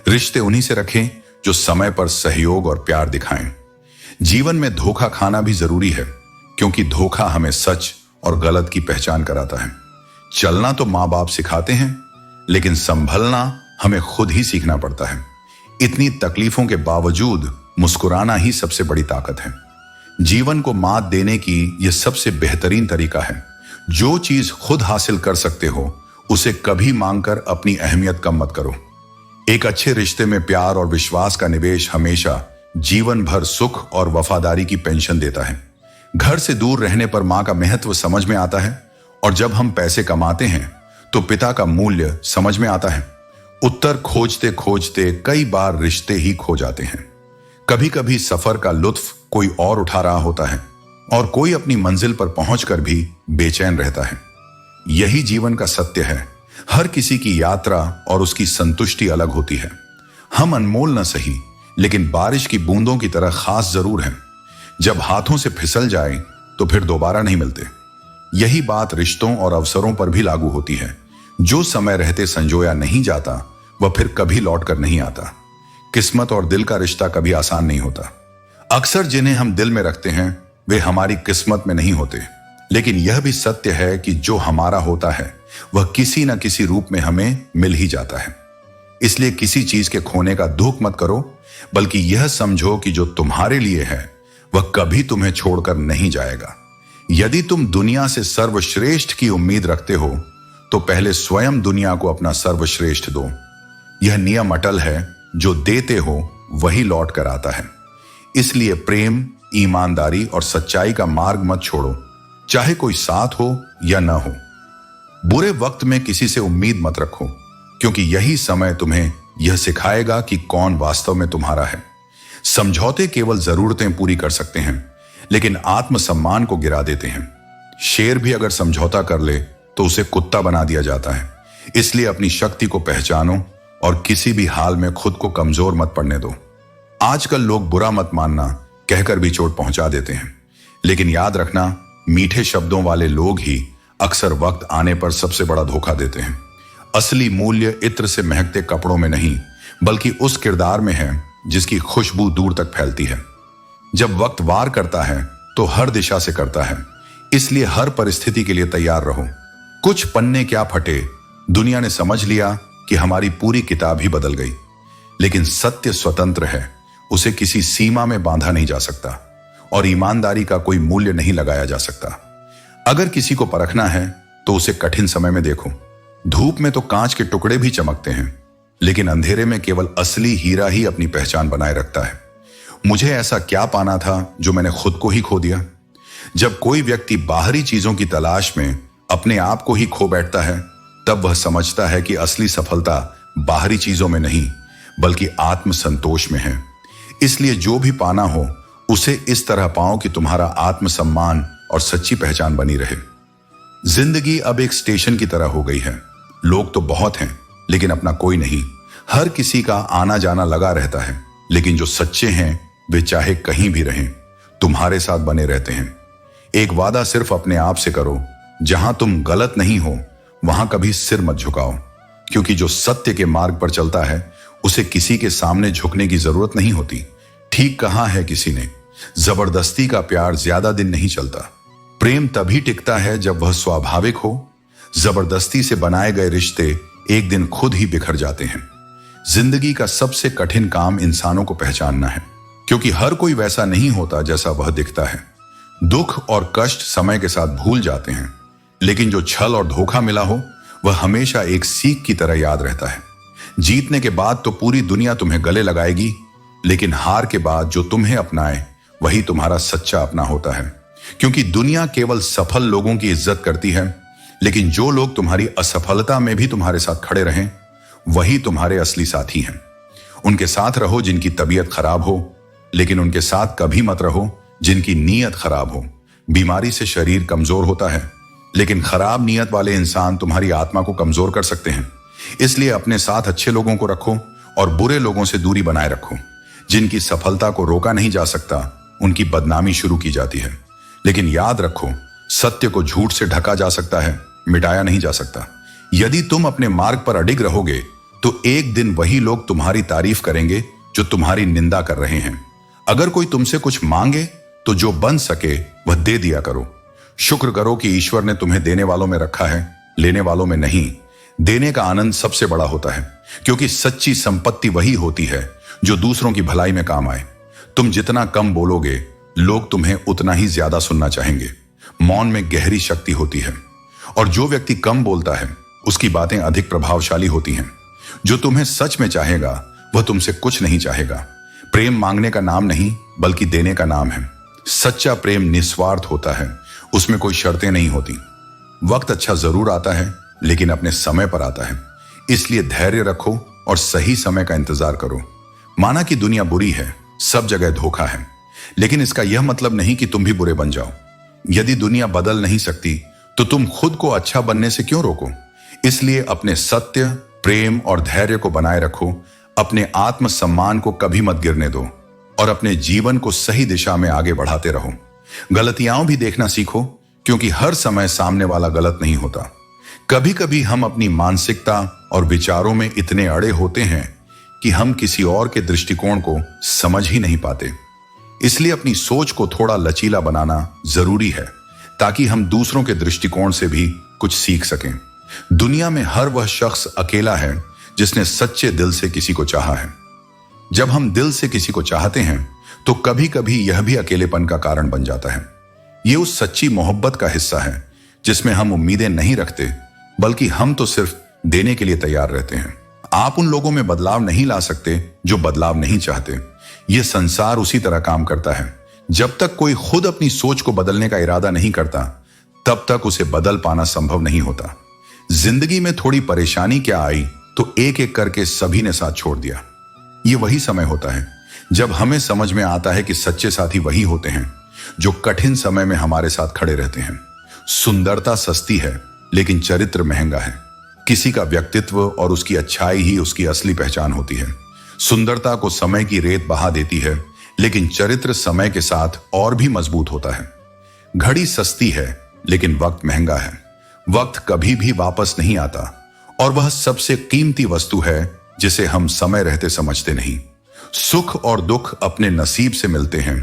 रिश्ते उन्हीं से रखें जो समय पर सहयोग और प्यार दिखाएं। जीवन में धोखा खाना भी जरूरी है, क्योंकि धोखा हमें सच और गलत की पहचान कराता है। चलना तो माँ बाप सिखाते हैं, लेकिन संभलना हमें खुद ही सीखना पड़ता है। इतनी तकलीफों के बावजूद मुस्कुराना ही सबसे बड़ी ताकत है। जीवन को मात देने की यह सबसे बेहतरीन तरीका है। जो चीज खुद हासिल कर सकते हो, उसे कभी मांगकर अपनी अहमियत कम मत करो। एक अच्छे रिश्ते में प्यार और विश्वास का निवेश हमेशा जीवन भर सुख और वफादारी की पेंशन देता है। घर से दूर रहने पर मां का महत्व समझ में आता है, और जब हम पैसे कमाते हैं तो पिता का मूल्य समझ में आता है। उत्तर खोजते खोजते कई बार रिश्ते ही खो जाते हैं। कभी कभी सफर का लुत्फ कोई और उठा रहा होता है, और कोई अपनी मंजिल पर पहुंचकर भी बेचैन रहता है। यही जीवन का सत्य है। हर किसी की यात्रा और उसकी संतुष्टि अलग होती है। हम अनमोल न सही, लेकिन बारिश की बूंदों की तरह खास जरूर हैं। जब हाथों से फिसल जाए तो फिर दोबारा नहीं मिलते। यही बात रिश्तों और अवसरों पर भी लागू होती है। जो समय रहते संजोया नहीं जाता, वह फिर कभी लौट कर नहीं आता। किस्मत और दिल का रिश्ता कभी आसान नहीं होता। अक्सर जिन्हें हम दिल में रखते हैं वे हमारी किस्मत में नहीं होते, लेकिन यह भी सत्य है कि जो हमारा होता है वह किसी न किसी रूप में हमें मिल ही जाता है। इसलिए किसी चीज के खोने का दुख मत करो, बल्कि यह समझो कि जो तुम्हारे लिए है वह कभी तुम्हें छोड़कर नहीं जाएगा। यदि तुम दुनिया से सर्वश्रेष्ठ की उम्मीद रखते हो, तो पहले स्वयं दुनिया को अपना सर्वश्रेष्ठ दो। यह नियम अटल है, जो देते हो वही लौट कर आता है। इसलिए प्रेम, ईमानदारी और सच्चाई का मार्ग मत छोड़ो, चाहे कोई साथ हो या न हो। बुरे वक्त में किसी से उम्मीद मत रखो, क्योंकि यही समय तुम्हें यह सिखाएगा कि कौन वास्तव में तुम्हारा है। समझौते केवल जरूरतें पूरी कर सकते हैं, लेकिन आत्मसम्मान को गिरा देते हैं। शेर भी अगर समझौता कर ले तो उसे कुत्ता बना दिया जाता है। इसलिए अपनी शक्ति को पहचानो और किसी भी हाल में खुद को कमजोर मत पड़ने दो। आजकल लोग बुरा मत मानना कहकर भी चोट पहुंचा देते हैं, लेकिन याद रखना, मीठे शब्दों वाले लोग ही अक्सर वक्त आने पर सबसे बड़ा धोखा देते हैं। असली मूल्य इत्र से महकते कपड़ों में नहीं, बल्कि उस किरदार में है जिसकी खुशबू दूर तक फैलती है। जब वक्त वार करता है तो हर दिशा से करता है, इसलिए हर परिस्थिति के लिए तैयार रहो। कुछ पन्ने क्या फटे, दुनिया ने समझ लिया कि हमारी पूरी किताब ही बदल गई। लेकिन सत्य स्वतंत्र है, उसे किसी सीमा में बांधा नहीं जा सकता, और ईमानदारी का कोई मूल्य नहीं लगाया जा सकता। अगर किसी को परखना है तो उसे कठिन समय में देखो। धूप में तो कांच के टुकड़े भी चमकते हैं, लेकिन अंधेरे में केवल असली हीरा ही अपनी पहचान बनाए रखता है। मुझे ऐसा क्या पाना था जो मैंने खुद को ही खो दिया। जब कोई व्यक्ति बाहरी चीजों की तलाश में अपने आप को ही खो बैठता है, तब वह समझता है कि असली सफलता बाहरी चीजों में नहीं बल्कि आत्म संतोष में है। इसलिए जो भी पाना हो उसे इस तरह पाओ कि तुम्हारा आत्मसम्मान और सच्ची पहचान बनी रहे। जिंदगी अब एक स्टेशन की तरह हो गई है। लोग तो बहुत हैं लेकिन अपना कोई नहीं। हर किसी का आना जाना लगा रहता है, लेकिन जो सच्चे हैं वे चाहे कहीं भी रहें तुम्हारे साथ बने रहते हैं। एक वादा सिर्फ अपने आप से करो, जहां तुम गलत नहीं हो वहां कभी सिर मत झुकाओ, क्योंकि जो सत्य के मार्ग पर चलता है उसे किसी के सामने झुकने की जरूरत नहीं होती। ठीक कहा है किसी ने, जबरदस्ती का प्यार ज्यादा दिन नहीं चलता। प्रेम तभी टिकता है जब वह स्वाभाविक हो। जबरदस्ती से बनाए गए रिश्ते एक दिन खुद ही बिखर जाते हैं। जिंदगी का सबसे कठिन काम इंसानों को पहचानना है, क्योंकि हर कोई वैसा नहीं होता जैसा वह दिखता है। दुख और कष्ट समय के साथ भूल जाते हैं, लेकिन जो छल और धोखा मिला हो वह हमेशा एक सीख की तरह याद रहता है। जीतने के बाद तो पूरी दुनिया तुम्हें गले लगाएगी, लेकिन हार के बाद जो तुम्हें अपनाए वही तुम्हारा सच्चा अपना होता है। क्योंकि दुनिया केवल सफल लोगों की इज्जत करती है, लेकिन जो लोग तुम्हारी असफलता में भी तुम्हारे साथ खड़े रहें वही तुम्हारे असली साथी हैं। उनके साथ रहो जिनकी तबीयत खराब हो, लेकिन उनके साथ कभी मत रहो जिनकी नीयत खराब हो। बीमारी से शरीर कमजोर होता है, लेकिन खराब नीयत वाले इंसान तुम्हारी आत्मा को कमजोर कर सकते हैं। इसलिए अपने साथ अच्छे लोगों को रखो और बुरे लोगों से दूरी बनाए रखो। जिनकी सफलता को रोका नहीं जा सकता उनकी बदनामी शुरू की जाती है। लेकिन याद रखो, सत्य को झूठ से ढका जा सकता है, मिटाया नहीं जा सकता। यदि तुम अपने मार्ग पर अडिग रहोगे तो एक दिन वही लोग तुम्हारी तारीफ करेंगे जो तुम्हारी निंदा कर रहे हैं। अगर कोई तुमसे कुछ मांगे तो जो बन सके वह दे दिया करो। शुक्र करो कि ईश्वर ने तुम्हें देने वालों में रखा है, लेने वालों में नहीं। देने का आनंद सबसे बड़ा होता है, क्योंकि सच्ची संपत्ति वही होती है जो दूसरों की भलाई में काम आए। तुम जितना कम बोलोगे लोग तुम्हें उतना ही ज्यादा सुनना चाहेंगे। मौन में गहरी शक्ति होती है, और जो व्यक्ति कम बोलता है उसकी बातें अधिक प्रभावशाली होती हैं। जो तुम्हें सच में चाहेगा वह तुमसे कुछ नहीं चाहेगा। प्रेम मांगने का नाम नहीं बल्कि देने का नाम है। सच्चा प्रेम निस्वार्थ होता है, उसमें कोई शर्तें नहीं होती। वक्त अच्छा जरूर आता है, लेकिन अपने समय पर आता है। इसलिए धैर्य रखो और सही समय का इंतजार करो। माना कि दुनिया बुरी है, सब जगह धोखा है, लेकिन इसका यह मतलब नहीं कि तुम भी बुरे बन जाओ। यदि दुनिया बदल नहीं सकती तो तुम खुद को अच्छा बनने से क्यों रोको। इसलिए अपने सत्य, प्रेम और धैर्य को बनाए रखो। अपने आत्मसम्मान को कभी मत गिरने दो और अपने जीवन को सही दिशा में आगे बढ़ाते रहो। गलतियां भी देखना सीखो, क्योंकि हर समय सामने वाला गलत नहीं होता। कभी कभी हम अपनी मानसिकता और विचारों में इतने अड़े होते हैं कि हम किसी और के दृष्टिकोण को समझ ही नहीं पाते। इसलिए अपनी सोच को थोड़ा लचीला बनाना जरूरी है, ताकि हम दूसरों के दृष्टिकोण से भी कुछ सीख सकें। दुनिया में हर वह शख्स अकेला है जिसने सच्चे दिल से किसी को चाहा है। जब हम दिल से किसी को चाहते हैं तो कभी कभी यह भी अकेलेपन का कारण बन जाता है। यह उस सच्ची मोहब्बत का हिस्सा है जिसमें हम उम्मीदें नहीं रखते, बल्कि हम तो सिर्फ देने के लिए तैयार रहते हैं। आप उन लोगों में बदलाव नहीं ला सकते जो बदलाव नहीं चाहते। यह संसार उसी तरह काम करता है। जब तक कोई खुद अपनी सोच को बदलने का इरादा नहीं करता, तब तक उसे बदल पाना संभव नहीं होता। जिंदगी में थोड़ी परेशानी क्या आई तो एक एक करके सभी ने साथ छोड़ दिया। ये वही समय होता है जब हमें समझ में आता है कि सच्चे साथी वही होते हैं जो कठिन समय में हमारे साथ खड़े रहते हैं। सुंदरता सस्ती है, लेकिन चरित्र महंगा है। किसी का व्यक्तित्व और उसकी अच्छाई ही उसकी असली पहचान होती है। सुंदरता को समय की रेत बहा देती है, लेकिन चरित्र समय के साथ और भी मजबूत होता है। घड़ी सस्ती है, लेकिन वक्त महंगा है। वक्त कभी भी वापस नहीं आता, और वह सबसे कीमती वस्तु है जिसे हम समय रहते समझते नहीं। सुख और दुख अपने नसीब से मिलते हैं।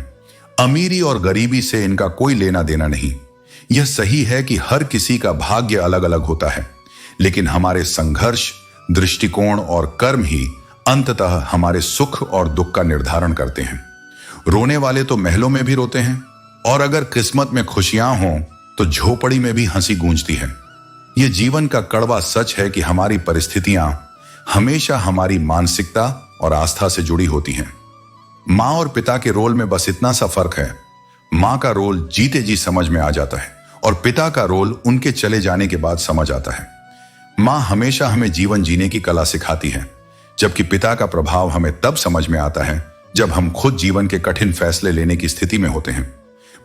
अमीरी और गरीबी से इनका कोई लेना देना नहीं। यह सही है कि हर किसी का भाग्य अलग अलग होता है, लेकिन हमारे संघर्ष, दृष्टिकोण और कर्म ही अंततः हमारे सुख और दुख का निर्धारण करते हैं। रोने वाले तो महलों में भी रोते हैं, और अगर किस्मत में खुशियां हों तो झोपड़ी में भी हंसी गूंजती है। यह जीवन का कड़वा सच है कि हमारी परिस्थितियां हमेशा हमारी मानसिकता और आस्था से जुड़ी होती हैं। मां और पिता के रोल में बस इतना सा फर्क है, मां का रोल जीते जी समझ में आ जाता है और पिता का रोल उनके चले जाने के बाद समझ आता है। माँ हमेशा हमें जीवन जीने की कला सिखाती है, जबकि पिता का प्रभाव हमें तब समझ में आता है जब हम खुद जीवन के कठिन फैसले लेने की स्थिति में होते हैं।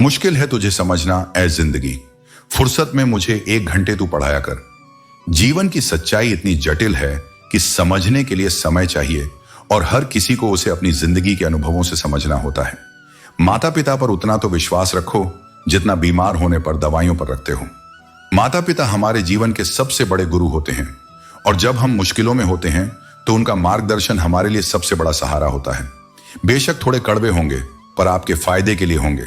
मुश्किल है तुझे समझना ऐ जिंदगी, फुर्सत में मुझे 1 घंटे तू पढ़ाया कर। जीवन की सच्चाई इतनी जटिल है कि समझने के लिए समय चाहिए और हर किसी को उसे अपनी जिंदगी के अनुभवों से समझना होता है। माता पिता पर उतना तो विश्वास रखो जितना बीमार होने पर दवाइयों पर रखते हो। माता पिता हमारे जीवन के सबसे बड़े गुरु होते हैं और जब हम मुश्किलों में होते हैं तो उनका मार्गदर्शन हमारे लिए सबसे बड़ा सहारा होता है। बेशक थोड़े कड़वे होंगे पर आपके फायदे के लिए होंगे।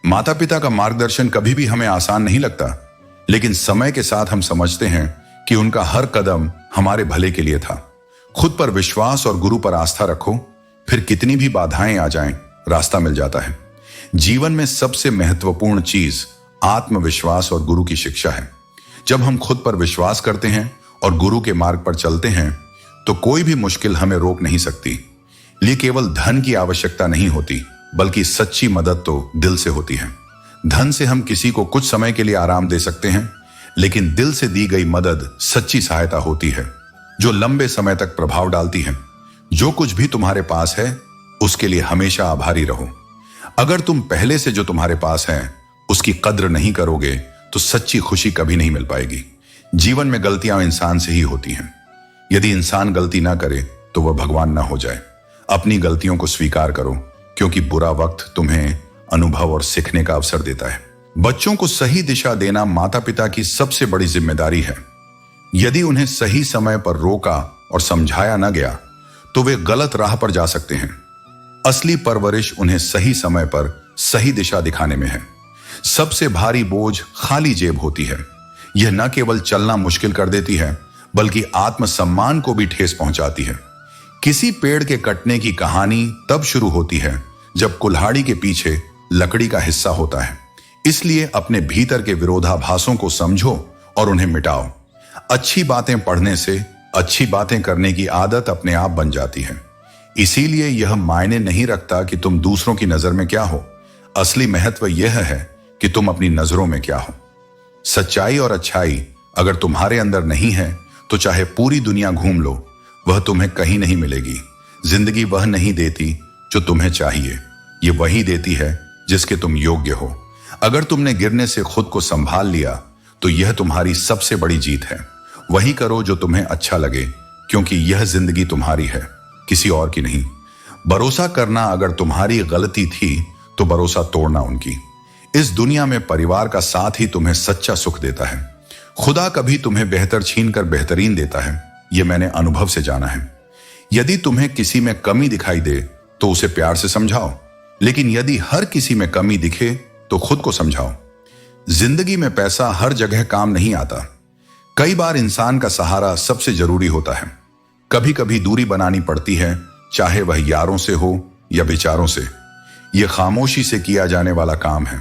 माता पिता का मार्गदर्शन कभी भी हमें आसान नहीं लगता, लेकिन समय के साथ हम समझते हैं कि उनका हर कदम हमारे भले के लिए था। खुद पर विश्वास और गुरु पर आस्था रखो, फिर कितनी भी बाधाएं आ जाएं, रास्ता मिल जाता है। जीवन में सबसे महत्वपूर्ण चीज आत्मविश्वास और गुरु की शिक्षा है। जब हम खुद पर विश्वास करते हैं और गुरु के मार्ग पर चलते हैं तो कोई भी मुश्किल हमें रोक नहीं सकती। लिए केवल धन की आवश्यकता नहीं होती, बल्कि सच्ची मदद तो दिल से होती है। धन से हम किसी को कुछ समय के लिए आराम दे सकते हैं, लेकिन दिल से दी गई मदद सच्ची सहायता होती है जो लंबे समय तक प्रभाव डालती है। जो कुछ भी तुम्हारे पास है उसके लिए हमेशा आभारी रहो। अगर तुम पहले से जो तुम्हारे पास है उसकी कद्र नहीं करोगे तो सच्ची खुशी कभी नहीं मिल पाएगी। जीवन में गलतियां इंसान से ही होती हैं। यदि इंसान गलती ना करे तो वह भगवान ना हो जाए। अपनी गलतियों को स्वीकार करो, क्योंकि बुरा वक्त तुम्हें अनुभव और सीखने का अवसर देता है। बच्चों को सही दिशा देना माता पिता की सबसे बड़ी जिम्मेदारी है। यदि उन्हें सही समय पर रोका और समझाया न गया तो वे गलत राह पर जा सकते हैं। असली परवरिश उन्हें सही समय पर सही दिशा दिखाने में है। सबसे भारी बोझ खाली जेब होती है। यह न केवल चलना मुश्किल कर देती है, बल्कि आत्मसम्मान को भी ठेस पहुंचाती है। किसी पेड़ के कटने की कहानी तब शुरू होती है जब कुल्हाड़ी के पीछे लकड़ी का हिस्सा होता है। इसलिए अपने भीतर के विरोधाभासों को समझो और उन्हें मिटाओ। अच्छी बातें पढ़ने से अच्छी बातें करने की आदत अपने आप बन जाती है। इसीलिए यह मायने नहीं रखता कि तुम दूसरों की नजर में क्या हो। असली महत्व यह है कि तुम अपनी नजरों में क्या हो। सच्चाई और अच्छाई अगर तुम्हारे अंदर नहीं है तो चाहे पूरी दुनिया घूम लो, वह तुम्हें कहीं नहीं मिलेगी। जिंदगी वह नहीं देती जो तुम्हें चाहिए, ये वही देती है जिसके तुम योग्य हो। अगर तुमने गिरने से खुद को संभाल लिया तो यह तुम्हारी सबसे बड़ी जीत है। वही करो जो तुम्हें अच्छा लगे, क्योंकि यह जिंदगी तुम्हारी है, किसी और की नहीं। भरोसा करना अगर तुम्हारी गलती थी तो भरोसा तोड़ना उनकी। इस दुनिया में परिवार का साथ ही तुम्हें सच्चा सुख देता है। खुदा कभी तुम्हें बेहतर छीन कर बेहतरीन देता है, यह मैंने अनुभव से जाना है। यदि तुम्हें किसी में कमी दिखाई दे तो उसे प्यार से समझाओ, लेकिन यदि हर किसी में कमी दिखे तो खुद को समझाओ। जिंदगी में पैसा हर जगह काम नहीं आता। कई बार इंसान का सहारा सबसे जरूरी होता है। कभी कभी दूरी बनानी पड़ती है, चाहे वह यारों से हो या विचारों से। यह खामोशी से किया जाने वाला काम है।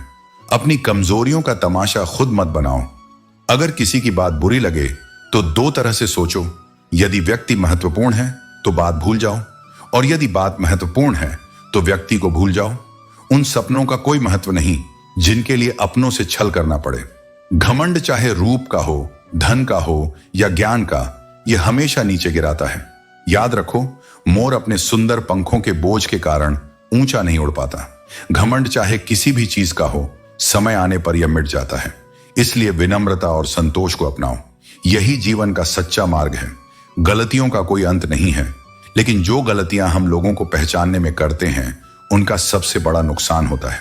अपनी कमजोरियों का तमाशा खुद मत बनाओ। अगर किसी की बात बुरी लगे तो 2 तरह से सोचो। यदि व्यक्ति महत्वपूर्ण है तो बात भूल जाओ, और यदि बात महत्वपूर्ण है तो व्यक्ति को भूल जाओ। उन सपनों का कोई महत्व नहीं जिनके लिए अपनों से छल करना पड़े। घमंड चाहे रूप का हो, धन का हो या ज्ञान का, यह हमेशा नीचे गिराता है। याद रखो, मोर अपने सुंदर पंखों के बोझ के कारण ऊंचा नहीं उड़ पाता। घमंड चाहे किसी भी चीज का हो, समय आने पर यह मिट जाता है। इसलिए विनम्रता और संतोष को अपनाओ। यही जीवन का सच्चा मार्ग है। गलतियों का कोई अंत नहीं है, लेकिन जो गलतियां हम लोगों को पहचानने में करते हैं उनका सबसे बड़ा नुकसान होता है।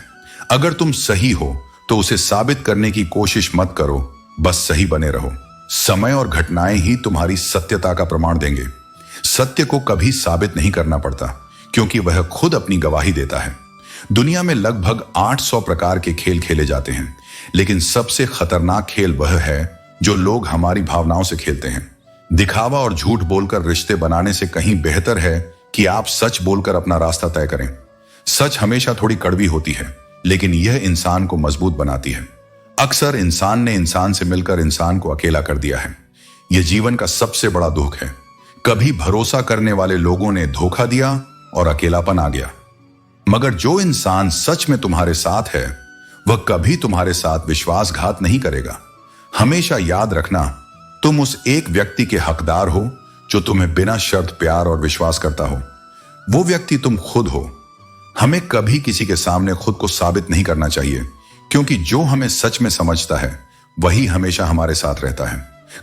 अगर तुम सही हो तो उसे साबित करने की कोशिश मत करो, बस सही बने रहो। समय और घटनाएं ही तुम्हारी सत्यता का प्रमाण देंगे। सत्य को कभी साबित नहीं करना पड़ता, क्योंकि वह खुद अपनी गवाही देता है। दुनिया में लगभग 800 प्रकार के खेल खेले जाते हैं, लेकिन सबसे खतरनाक खेल वह है जो लोग हमारी भावनाओं से खेलते हैं। दिखावा और झूठ बोलकर रिश्ते बनाने से कहीं बेहतर है कि आप सच बोलकर अपना रास्ता तय करें। सच हमेशा थोड़ी कड़वी होती है, लेकिन यह इंसान को मजबूत बनाती है। अक्सर इंसान ने इंसान से मिलकर इंसान को अकेला कर दिया है। यह जीवन का सबसे बड़ा दुख है। कभी भरोसा करने वाले लोगों ने धोखा दिया और अकेलापन आ गया। मगर जो इंसान सच में तुम्हारे साथ है वह कभी तुम्हारे साथ विश्वासघात नहीं करेगा। हमेशा याद रखना, तुम उस एक व्यक्ति के हकदार हो जो तुम्हें बिना शर्त प्यार और विश्वास करता हो। वो व्यक्ति तुम खुद हो। हमें कभी किसी के सामने खुद को साबित नहीं करना चाहिए, क्योंकि जो हमें सच में समझता है वही हमेशा हमारे साथ रहता है।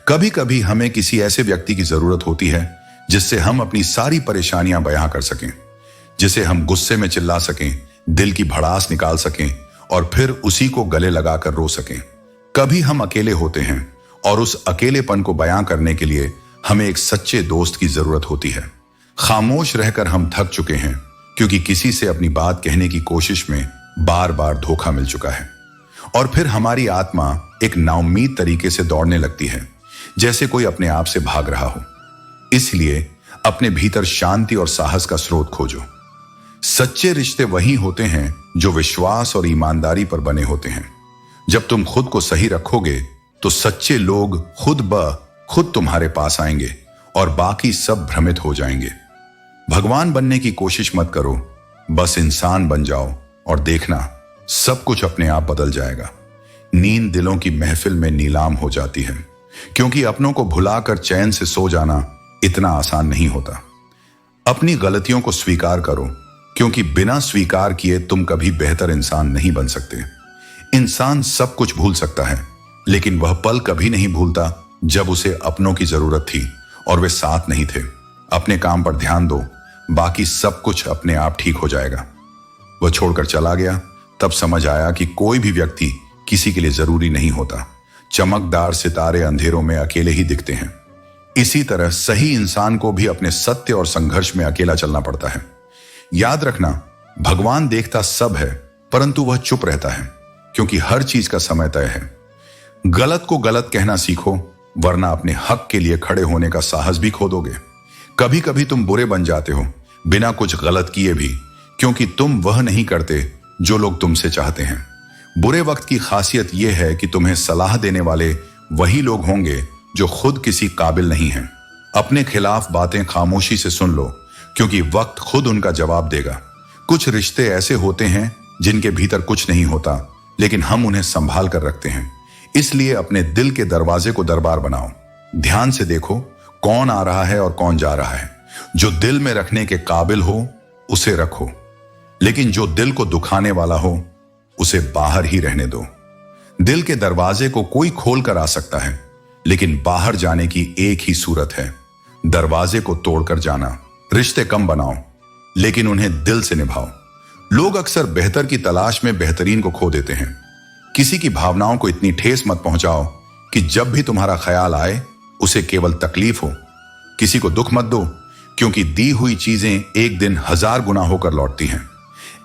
कभी कभी हमें किसी ऐसे व्यक्ति की जरूरत होती है जिससे हम अपनी सारी परेशानियां बयां कर सकें, जिसे हम गुस्से में चिल्ला सकें, दिल की भड़ास निकाल सकें और फिर उसी को गले लगाकर रो सकें। कभी हम अकेले होते हैं और उस अकेलेपन को बयां करने के लिए हमें एक सच्चे दोस्त की जरूरत होती है। खामोश रहकर हम थक चुके हैं, क्योंकि किसी से अपनी बात कहने की कोशिश में बार बार धोखा मिल चुका है। और फिर हमारी आत्मा एक नाउम्मीद तरीके से दौड़ने लगती है, जैसे कोई अपने आप से भाग रहा हो। इसलिए अपने भीतर शांति और साहस का स्रोत खोजो। सच्चे रिश्ते वही होते हैं जो विश्वास और ईमानदारी पर बने होते हैं। जब तुम खुद को सही रखोगे तो सच्चे लोग खुद ब खुद तुम्हारे पास आएंगे और बाकी सब भ्रमित हो जाएंगे। भगवान बनने की कोशिश मत करो, बस इंसान बन जाओ और देखना सब कुछ अपने आप बदल जाएगा। नींद दिलों की महफिल में नीलाम हो जाती है, क्योंकि अपनों को भुलाकर चैन से सो जाना इतना आसान नहीं होता। अपनी गलतियों को स्वीकार करो, क्योंकि बिना स्वीकार किए तुम कभी बेहतर इंसान नहीं बन सकते। इंसान सब कुछ भूल सकता है, लेकिन वह पल कभी नहीं भूलता जब उसे अपनों की जरूरत थी और वे साथ नहीं थे। अपने काम पर ध्यान दो, बाकी सब कुछ अपने आप ठीक हो जाएगा। वह छोड़कर चला गया, तब समझ आया कि कोई भी व्यक्ति किसी के लिए जरूरी नहीं होता। चमकदार सितारे अंधेरों में अकेले ही दिखते हैं। इसी तरह सही इंसान को भी अपने सत्य और संघर्ष में अकेला चलना पड़ता है। याद रखना, भगवान देखता सब है, परंतु वह चुप रहता है, क्योंकि हर चीज का समय तय है। गलत को गलत कहना सीखो, वरना अपने हक के लिए खड़े होने का साहस भी खो दोगे। कभी कभी तुम बुरे बन जाते हो बिना कुछ गलत किए भी, क्योंकि तुम वह नहीं करते जो लोग तुमसे चाहते हैं। बुरे वक्त की खासियत यह है कि तुम्हें सलाह देने वाले वही लोग होंगे जो खुद किसी काबिल नहीं हैं। अपने खिलाफ बातें खामोशी से सुन लो, क्योंकि वक्त खुद उनका जवाब देगा। कुछ रिश्ते ऐसे होते हैं जिनके भीतर कुछ नहीं होता, लेकिन हम उन्हें संभाल कर रखते हैं। इसलिए अपने दिल के दरवाजे को दरबार बनाओ। ध्यान से देखो कौन आ रहा है और कौन जा रहा है। जो दिल में रखने के काबिल हो उसे रखो, लेकिन जो दिल को दुखाने वाला हो उसे बाहर ही रहने दो। दिल के दरवाजे को कोई खोल कर आ सकता है, लेकिन बाहर जाने की एक ही सूरत है, दरवाजे को तोड़कर जाना। रिश्ते कम बनाओ, लेकिन उन्हें दिल से निभाओ। लोग अक्सर बेहतर की तलाश में बेहतरीन को खो देते हैं। किसी की भावनाओं को इतनी ठेस मत पहुंचाओ कि जब भी तुम्हारा ख्याल आए उसे केवल तकलीफ हो। किसी को दुख मत दो, क्योंकि दी हुई चीजें एक दिन 1000 गुना होकर लौटती हैं।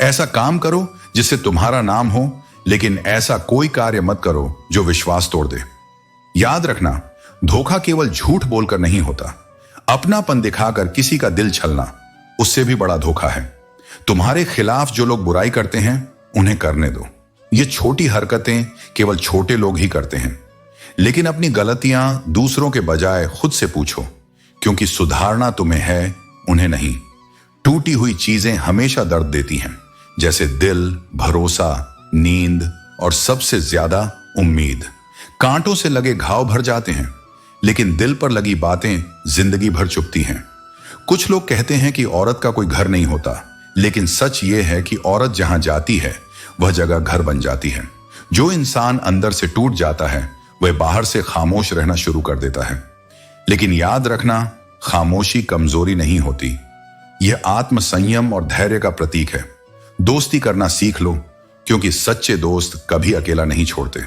ऐसा काम करो जिससे तुम्हारा नाम हो, लेकिन ऐसा कोई कार्य मत करो जो विश्वास तोड़ दे। याद रखना, धोखा केवल झूठ बोलकर नहीं होता। अपनापन दिखाकर किसी का दिल छलना उससे भी बड़ा धोखा है। तुम्हारे खिलाफ जो लोग बुराई करते हैं उन्हें करने दो। ये छोटी हरकतें केवल छोटे लोग ही करते हैं, लेकिन अपनी गलतियां दूसरों के बजाय खुद से पूछो, क्योंकि सुधारना तुम्हें है, उन्हें नहीं। टूटी हुई चीजें हमेशा दर्द देती हैं, जैसे दिल, भरोसा, नींद और सबसे ज्यादा उम्मीद। कांटों से लगे घाव भर जाते हैं, लेकिन दिल पर लगी बातें जिंदगी भर चुभती हैं। कुछ लोग कहते हैं कि औरत का कोई घर नहीं होता, लेकिन सच ये है कि औरत जहां जाती है वह जगह घर बन जाती है। जो इंसान अंदर से टूट जाता है वह बाहर से खामोश रहना शुरू कर देता है। लेकिन याद रखना, खामोशी कमजोरी नहीं होती, यह आत्म संयम और धैर्य का प्रतीक है। दोस्ती करना सीख लो, क्योंकि सच्चे दोस्त कभी अकेला नहीं छोड़ते।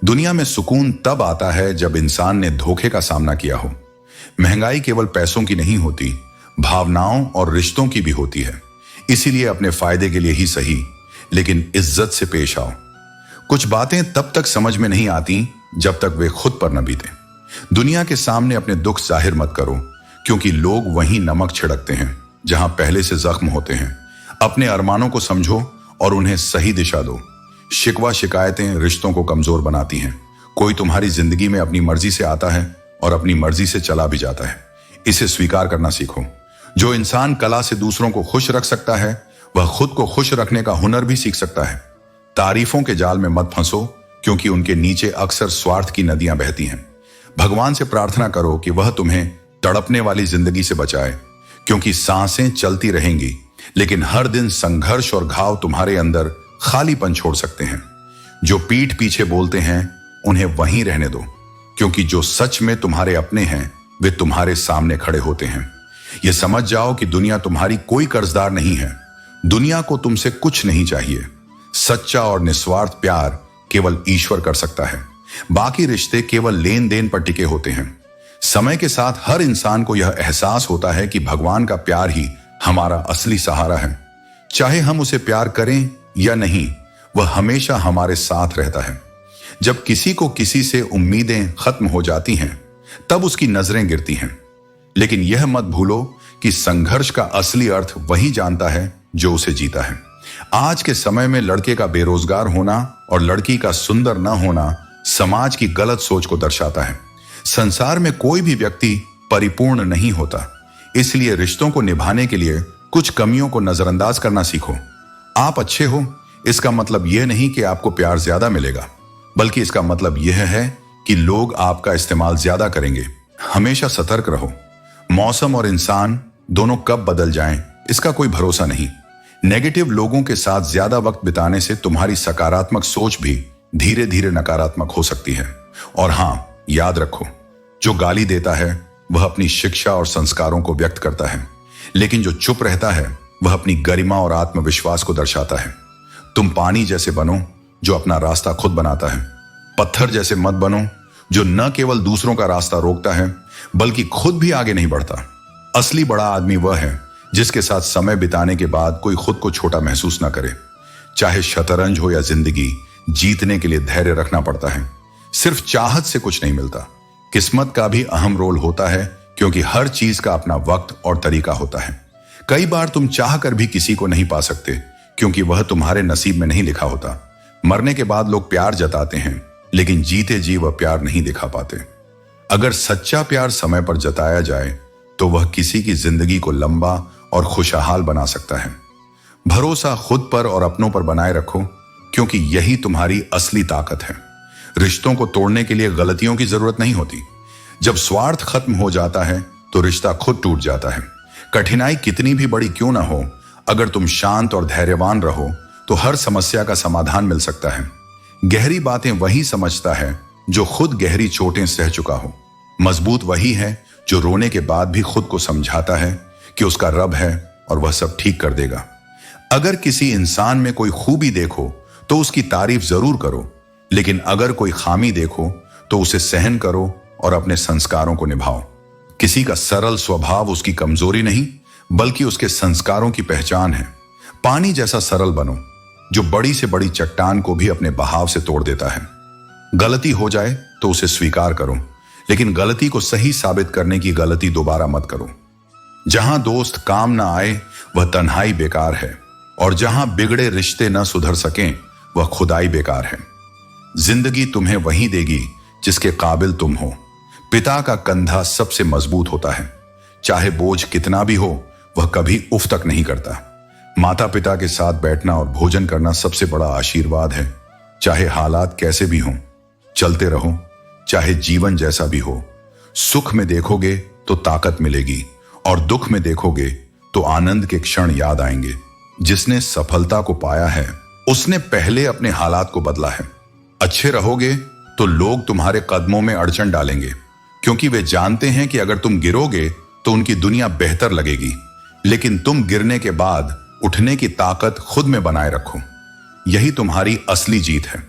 दुनिया में सुकून तब आता है जब इंसान ने धोखे का सामना किया हो। महंगाई केवल पैसों की नहीं होती, भावनाओं और रिश्तों की भी होती है। इसीलिए अपने फायदे के लिए ही सही, लेकिन इज्जत से पेश आओ। कुछ बातें तब तक समझ में नहीं आती जब तक वे खुद पर न बीते। दुनिया के सामने अपने दुख जाहिर मत करो, क्योंकि लोग वहीं नमक छिड़कते हैं जहां पहले से जख्म होते हैं। अपने अरमानों को समझो और उन्हें सही दिशा दो। शिकवा शिकायतें रिश्तों को कमजोर बनाती हैं। कोई तुम्हारी जिंदगी में अपनी मर्जी से आता है और अपनी मर्जी से चला भी जाता है। इसे स्वीकार करना सीखो। जो इंसान कला से दूसरों को खुश रख सकता है, वह खुद को खुश रखने का हुनर भी सीख सकता है। तारीफों के जाल में मत फंसो, क्योंकि उनके नीचे अक्सर स्वार्थ की नदियां बहती हैं। भगवान से प्रार्थना करो कि वह तुम्हें तड़पने वाली जिंदगी से बचाए, क्योंकि सांसें चलती रहेंगी, लेकिन हर दिन संघर्ष और घाव तुम्हारे अंदर खालीपन छोड़ सकते हैं। जो पीठ पीछे बोलते हैं उन्हें वहीं रहने दो, क्योंकि जो सच में तुम्हारे अपने हैं वे तुम्हारे सामने खड़े होते हैं। यह समझ जाओ कि दुनिया तुम्हारी कोई कर्जदार नहीं है। दुनिया को तुमसे कुछ नहीं चाहिए। सच्चा और निस्वार्थ प्यार केवल ईश्वर कर सकता है। बाकी रिश्ते केवल लेन देन पर टिके होते हैं। समय के साथ हर इंसान को यह एहसास होता है कि भगवान का प्यार ही हमारा असली सहारा है। चाहे हम उसे प्यार करें या नहीं, वह हमेशा हमारे साथ रहता है। जब किसी को किसी से उम्मीदें खत्म हो जाती हैं, तब उसकी नजरें गिरती हैं। लेकिन यह मत भूलो कि संघर्ष का असली अर्थ वही जानता है जो उसे जीता है। आज के समय में लड़के का बेरोजगार होना और लड़की का सुंदर न होना समाज की गलत सोच को दर्शाता है। संसार में कोई भी व्यक्ति परिपूर्ण नहीं होता, इसलिए रिश्तों को निभाने के लिए कुछ कमियों को नजरअंदाज करना सीखो। आप अच्छे हो इसका मतलब यह नहीं कि आपको प्यार ज्यादा मिलेगा, बल्कि इसका मतलब यह है कि लोग आपका इस्तेमाल ज्यादा करेंगे। हमेशा सतर्क रहो। मौसम और इंसान दोनों कब बदल जाएं, इसका कोई भरोसा नहीं। नेगेटिव लोगों के साथ ज्यादा वक्त बिताने से तुम्हारी सकारात्मक सोच भी धीरे धीरे नकारात्मक हो सकती है। और हां, याद रखो, जो गाली देता है वह अपनी शिक्षा और संस्कारों को व्यक्त करता है, लेकिन जो चुप रहता है वह अपनी गरिमा और आत्मविश्वास को दर्शाता है। तुम पानी जैसे बनो जो अपना रास्ता खुद बनाता है। पत्थर जैसे मत बनो जो न केवल दूसरों का रास्ता रोकता है बल्कि खुद भी आगे नहीं बढ़ता। असली बड़ा आदमी वह है जिसके साथ समय बिताने के बाद कोई खुद को छोटा महसूस ना करे। चाहे शतरंज हो या जिंदगी, जीतने के लिए धैर्य रखना पड़ता है। सिर्फ चाहत से कुछ नहीं मिलता। किस्मत का भी अहम रोल होता है, क्योंकि हर चीज का अपना वक्त और तरीका होता है। कई बार तुम चाह कर भी किसी को नहीं पा सकते, क्योंकि वह तुम्हारे नसीब में नहीं लिखा होता। मरने के बाद लोग प्यार जताते हैं, लेकिन जीते जी वह प्यार नहीं दिखा पाते। अगर सच्चा प्यार समय पर जताया जाए तो वह किसी की जिंदगी को लंबा और खुशहाल बना सकता है। भरोसा खुद पर और अपनों पर बनाए रखो, क्योंकि यही तुम्हारी असली ताकत है। रिश्तों को तोड़ने के लिए गलतियों की जरूरत नहीं होती। जब स्वार्थ खत्म हो जाता है तो रिश्ता खुद टूट जाता है। कठिनाई कितनी भी बड़ी क्यों ना हो, अगर तुम शांत और धैर्यवान रहो तो हर समस्या का समाधान मिल सकता है। गहरी बातें वही समझता है जो खुद गहरी चोटें सह चुका हो। मजबूत वही है जो रोने के बाद भी खुद को समझाता है कि उसका रब है और वह सब ठीक कर देगा। अगर किसी इंसान में कोई खूबी देखो तो उसकी तारीफ जरूर करो, लेकिन अगर कोई खामी देखो तो उसे सहन करो और अपने संस्कारों को निभाओ। किसी का सरल स्वभाव उसकी कमजोरी नहीं, बल्कि उसके संस्कारों की पहचान है। पानी जैसा सरल बनो जो बड़ी से बड़ी चट्टान को भी अपने बहाव से तोड़ देता है। गलती हो जाए तो उसे स्वीकार करो, लेकिन गलती को सही साबित करने की गलती दोबारा मत करो। जहां दोस्त काम ना आए वह तन्हाई बेकार है, और जहां बिगड़े रिश्ते न सुधर सकें वह खुदाई बेकार है। जिंदगी तुम्हें वही देगी जिसके काबिल तुम हो। पिता का कंधा सबसे मजबूत होता है। चाहे बोझ कितना भी हो, वह कभी उफ तक नहीं करता। माता पिता के साथ बैठना और भोजन करना सबसे बड़ा आशीर्वाद है। चाहे हालात कैसे भी हों, चलते रहो, चाहे जीवन जैसा भी हो। सुख में देखोगे तो ताकत मिलेगी, और दुख में देखोगे तो आनंद के क्षण याद आएंगे। जिसने सफलता को पाया है उसने पहले अपने हालात को बदला है। अच्छे रहोगे तो लोग तुम्हारे कदमों में अड़चन डालेंगे, क्योंकि वे जानते हैं कि अगर तुम गिरोगे तो उनकी दुनिया बेहतर लगेगी। लेकिन तुम गिरने के बाद उठने की ताकत खुद में बनाए रखो। यही तुम्हारी असली जीत है।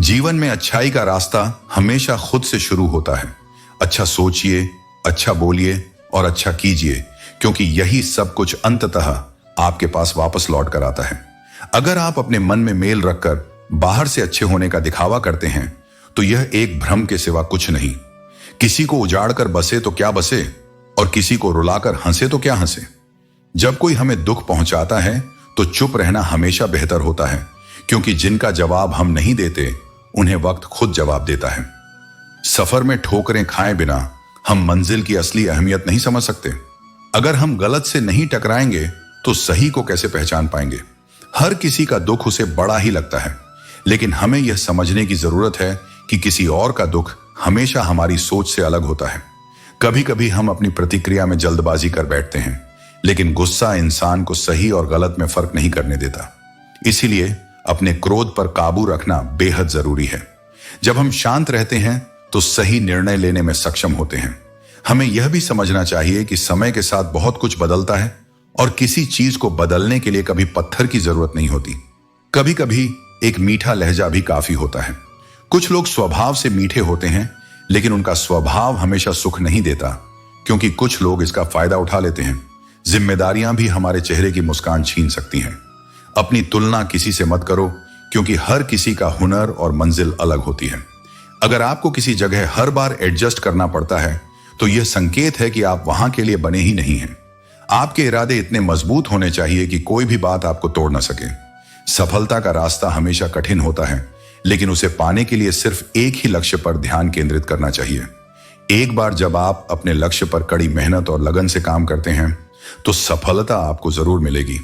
जीवन में अच्छाई का रास्ता हमेशा खुद से शुरू होता है। अच्छा सोचिए, अच्छा बोलिए और अच्छा कीजिए, क्योंकि यही सब कुछ अंततः आपके पास वापस लौट कर आता है। अगर आप अपने मन में मेल रखकर बाहर से अच्छे होने का दिखावा करते हैं तो यह एक भ्रम के सिवा कुछ नहीं। किसी को उजाड़ कर बसे तो क्या बसे, और किसी को रुलाकर हंसे तो क्या हंसे। जब कोई हमें दुख पहुंचाता है तो चुप रहना हमेशा बेहतर होता है, क्योंकि जिनका जवाब हम नहीं देते उन्हें वक्त खुद जवाब देता है। सफर में ठोकरें खाए बिना हम मंजिल की असली अहमियत नहीं समझ सकते। अगर हम गलत से नहीं टकराएंगे तो सही को कैसे पहचान पाएंगे। हर किसी का दुख उसे बड़ा ही लगता है, लेकिन हमें यह समझने की जरूरत है कि किसी और का दुख हमेशा हमारी सोच से अलग होता है। कभी कभी हम अपनी प्रतिक्रिया में जल्दबाजी कर बैठते हैं, लेकिन गुस्सा इंसान को सही और गलत में फर्क नहीं करने देता। इसीलिए अपने क्रोध पर काबू रखना बेहद जरूरी है। जब हम शांत रहते हैं तो सही निर्णय लेने में सक्षम होते हैं। हमें यह भी समझना चाहिए कि समय के साथ बहुत कुछ बदलता है और किसी चीज को बदलने के लिए कभी पत्थर की जरूरत नहीं होती। कभी कभी एक मीठा लहजा भी काफी होता है। कुछ लोग स्वभाव से मीठे होते हैं, लेकिन उनका स्वभाव हमेशा सुख नहीं देता, क्योंकि कुछ लोग इसका फायदा उठा लेते हैं। जिम्मेदारियां भी हमारे चेहरे की मुस्कान छीन सकती हैं। अपनी तुलना किसी से मत करो, क्योंकि हर किसी का हुनर और मंजिल अलग होती है। अगर आपको किसी जगह हर बार एडजस्ट करना पड़ता है, तो यह संकेत है कि आप वहां के लिए बने ही नहीं हैं। आपके इरादे इतने मजबूत होने चाहिए कि कोई भी बात आपको तोड़ ना सके। सफलता का रास्ता हमेशा कठिन होता है, लेकिन उसे पाने के लिए सिर्फ एक ही लक्ष्य पर ध्यान केंद्रित करना चाहिए। एक बार जब आप अपने लक्ष्य पर कड़ी मेहनत और लगन से काम करते हैं, तो सफलता आपको जरूर मिलेगी।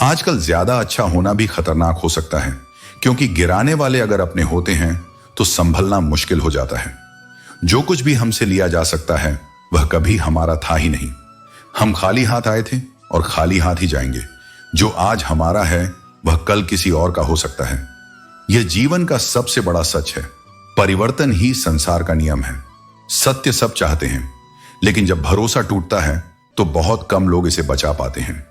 आजकल ज्यादा अच्छा होना भी खतरनाक हो सकता है, क्योंकि गिराने वाले अगर अपने होते हैं तो संभलना मुश्किल हो जाता है। जो कुछ भी हमसे लिया जा सकता है वह कभी हमारा था ही नहीं। हम खाली हाथ आए थे और खाली हाथ ही जाएंगे। जो आज हमारा है वह कल किसी और का हो सकता है। यह जीवन का सबसे बड़ा सच है। परिवर्तन ही संसार का नियम है। सत्य सब चाहते हैं, लेकिन जब भरोसा टूटता है तो बहुत कम लोग इसे बचा पाते हैं।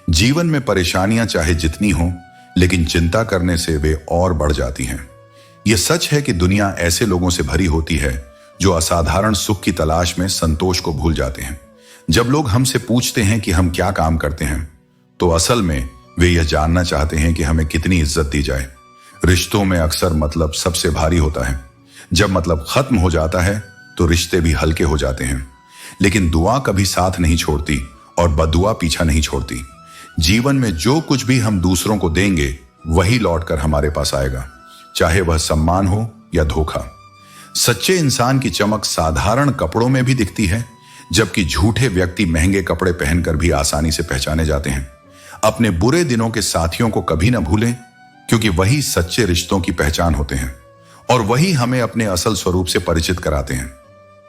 जीवन में परेशानियां चाहे जितनी हो, लेकिन चिंता करने से वे और बढ़ जाती हैं। यह सच है कि दुनिया ऐसे लोगों से भरी होती है जो असाधारण सुख की तलाश में संतोष को भूल जाते हैं। जब लोग हमसे पूछते हैं कि हम क्या काम करते हैं, तो असल में वे यह जानना चाहते हैं कि हमें कितनी इज्जत दी जाए। रिश्तों में अक्सर मतलब सबसे भारी होता है। जब मतलब खत्म हो जाता है तो रिश्ते भी हल्के हो जाते हैं। लेकिन दुआ कभी साथ नहीं छोड़ती और बदुआ पीछा नहीं छोड़ती। जीवन में जो कुछ भी हम दूसरों को देंगे वही लौटकर हमारे पास आएगा, चाहे वह सम्मान हो या धोखा। सच्चे इंसान की चमक साधारण कपड़ों में भी दिखती है, जबकि झूठे व्यक्ति महंगे कपड़े पहनकर भी आसानी से पहचाने जाते हैं। अपने बुरे दिनों के साथियों को कभी ना भूलें, क्योंकि वही सच्चे रिश्तों की पहचान होते हैं और वही हमें अपने असल स्वरूप से परिचित कराते हैं।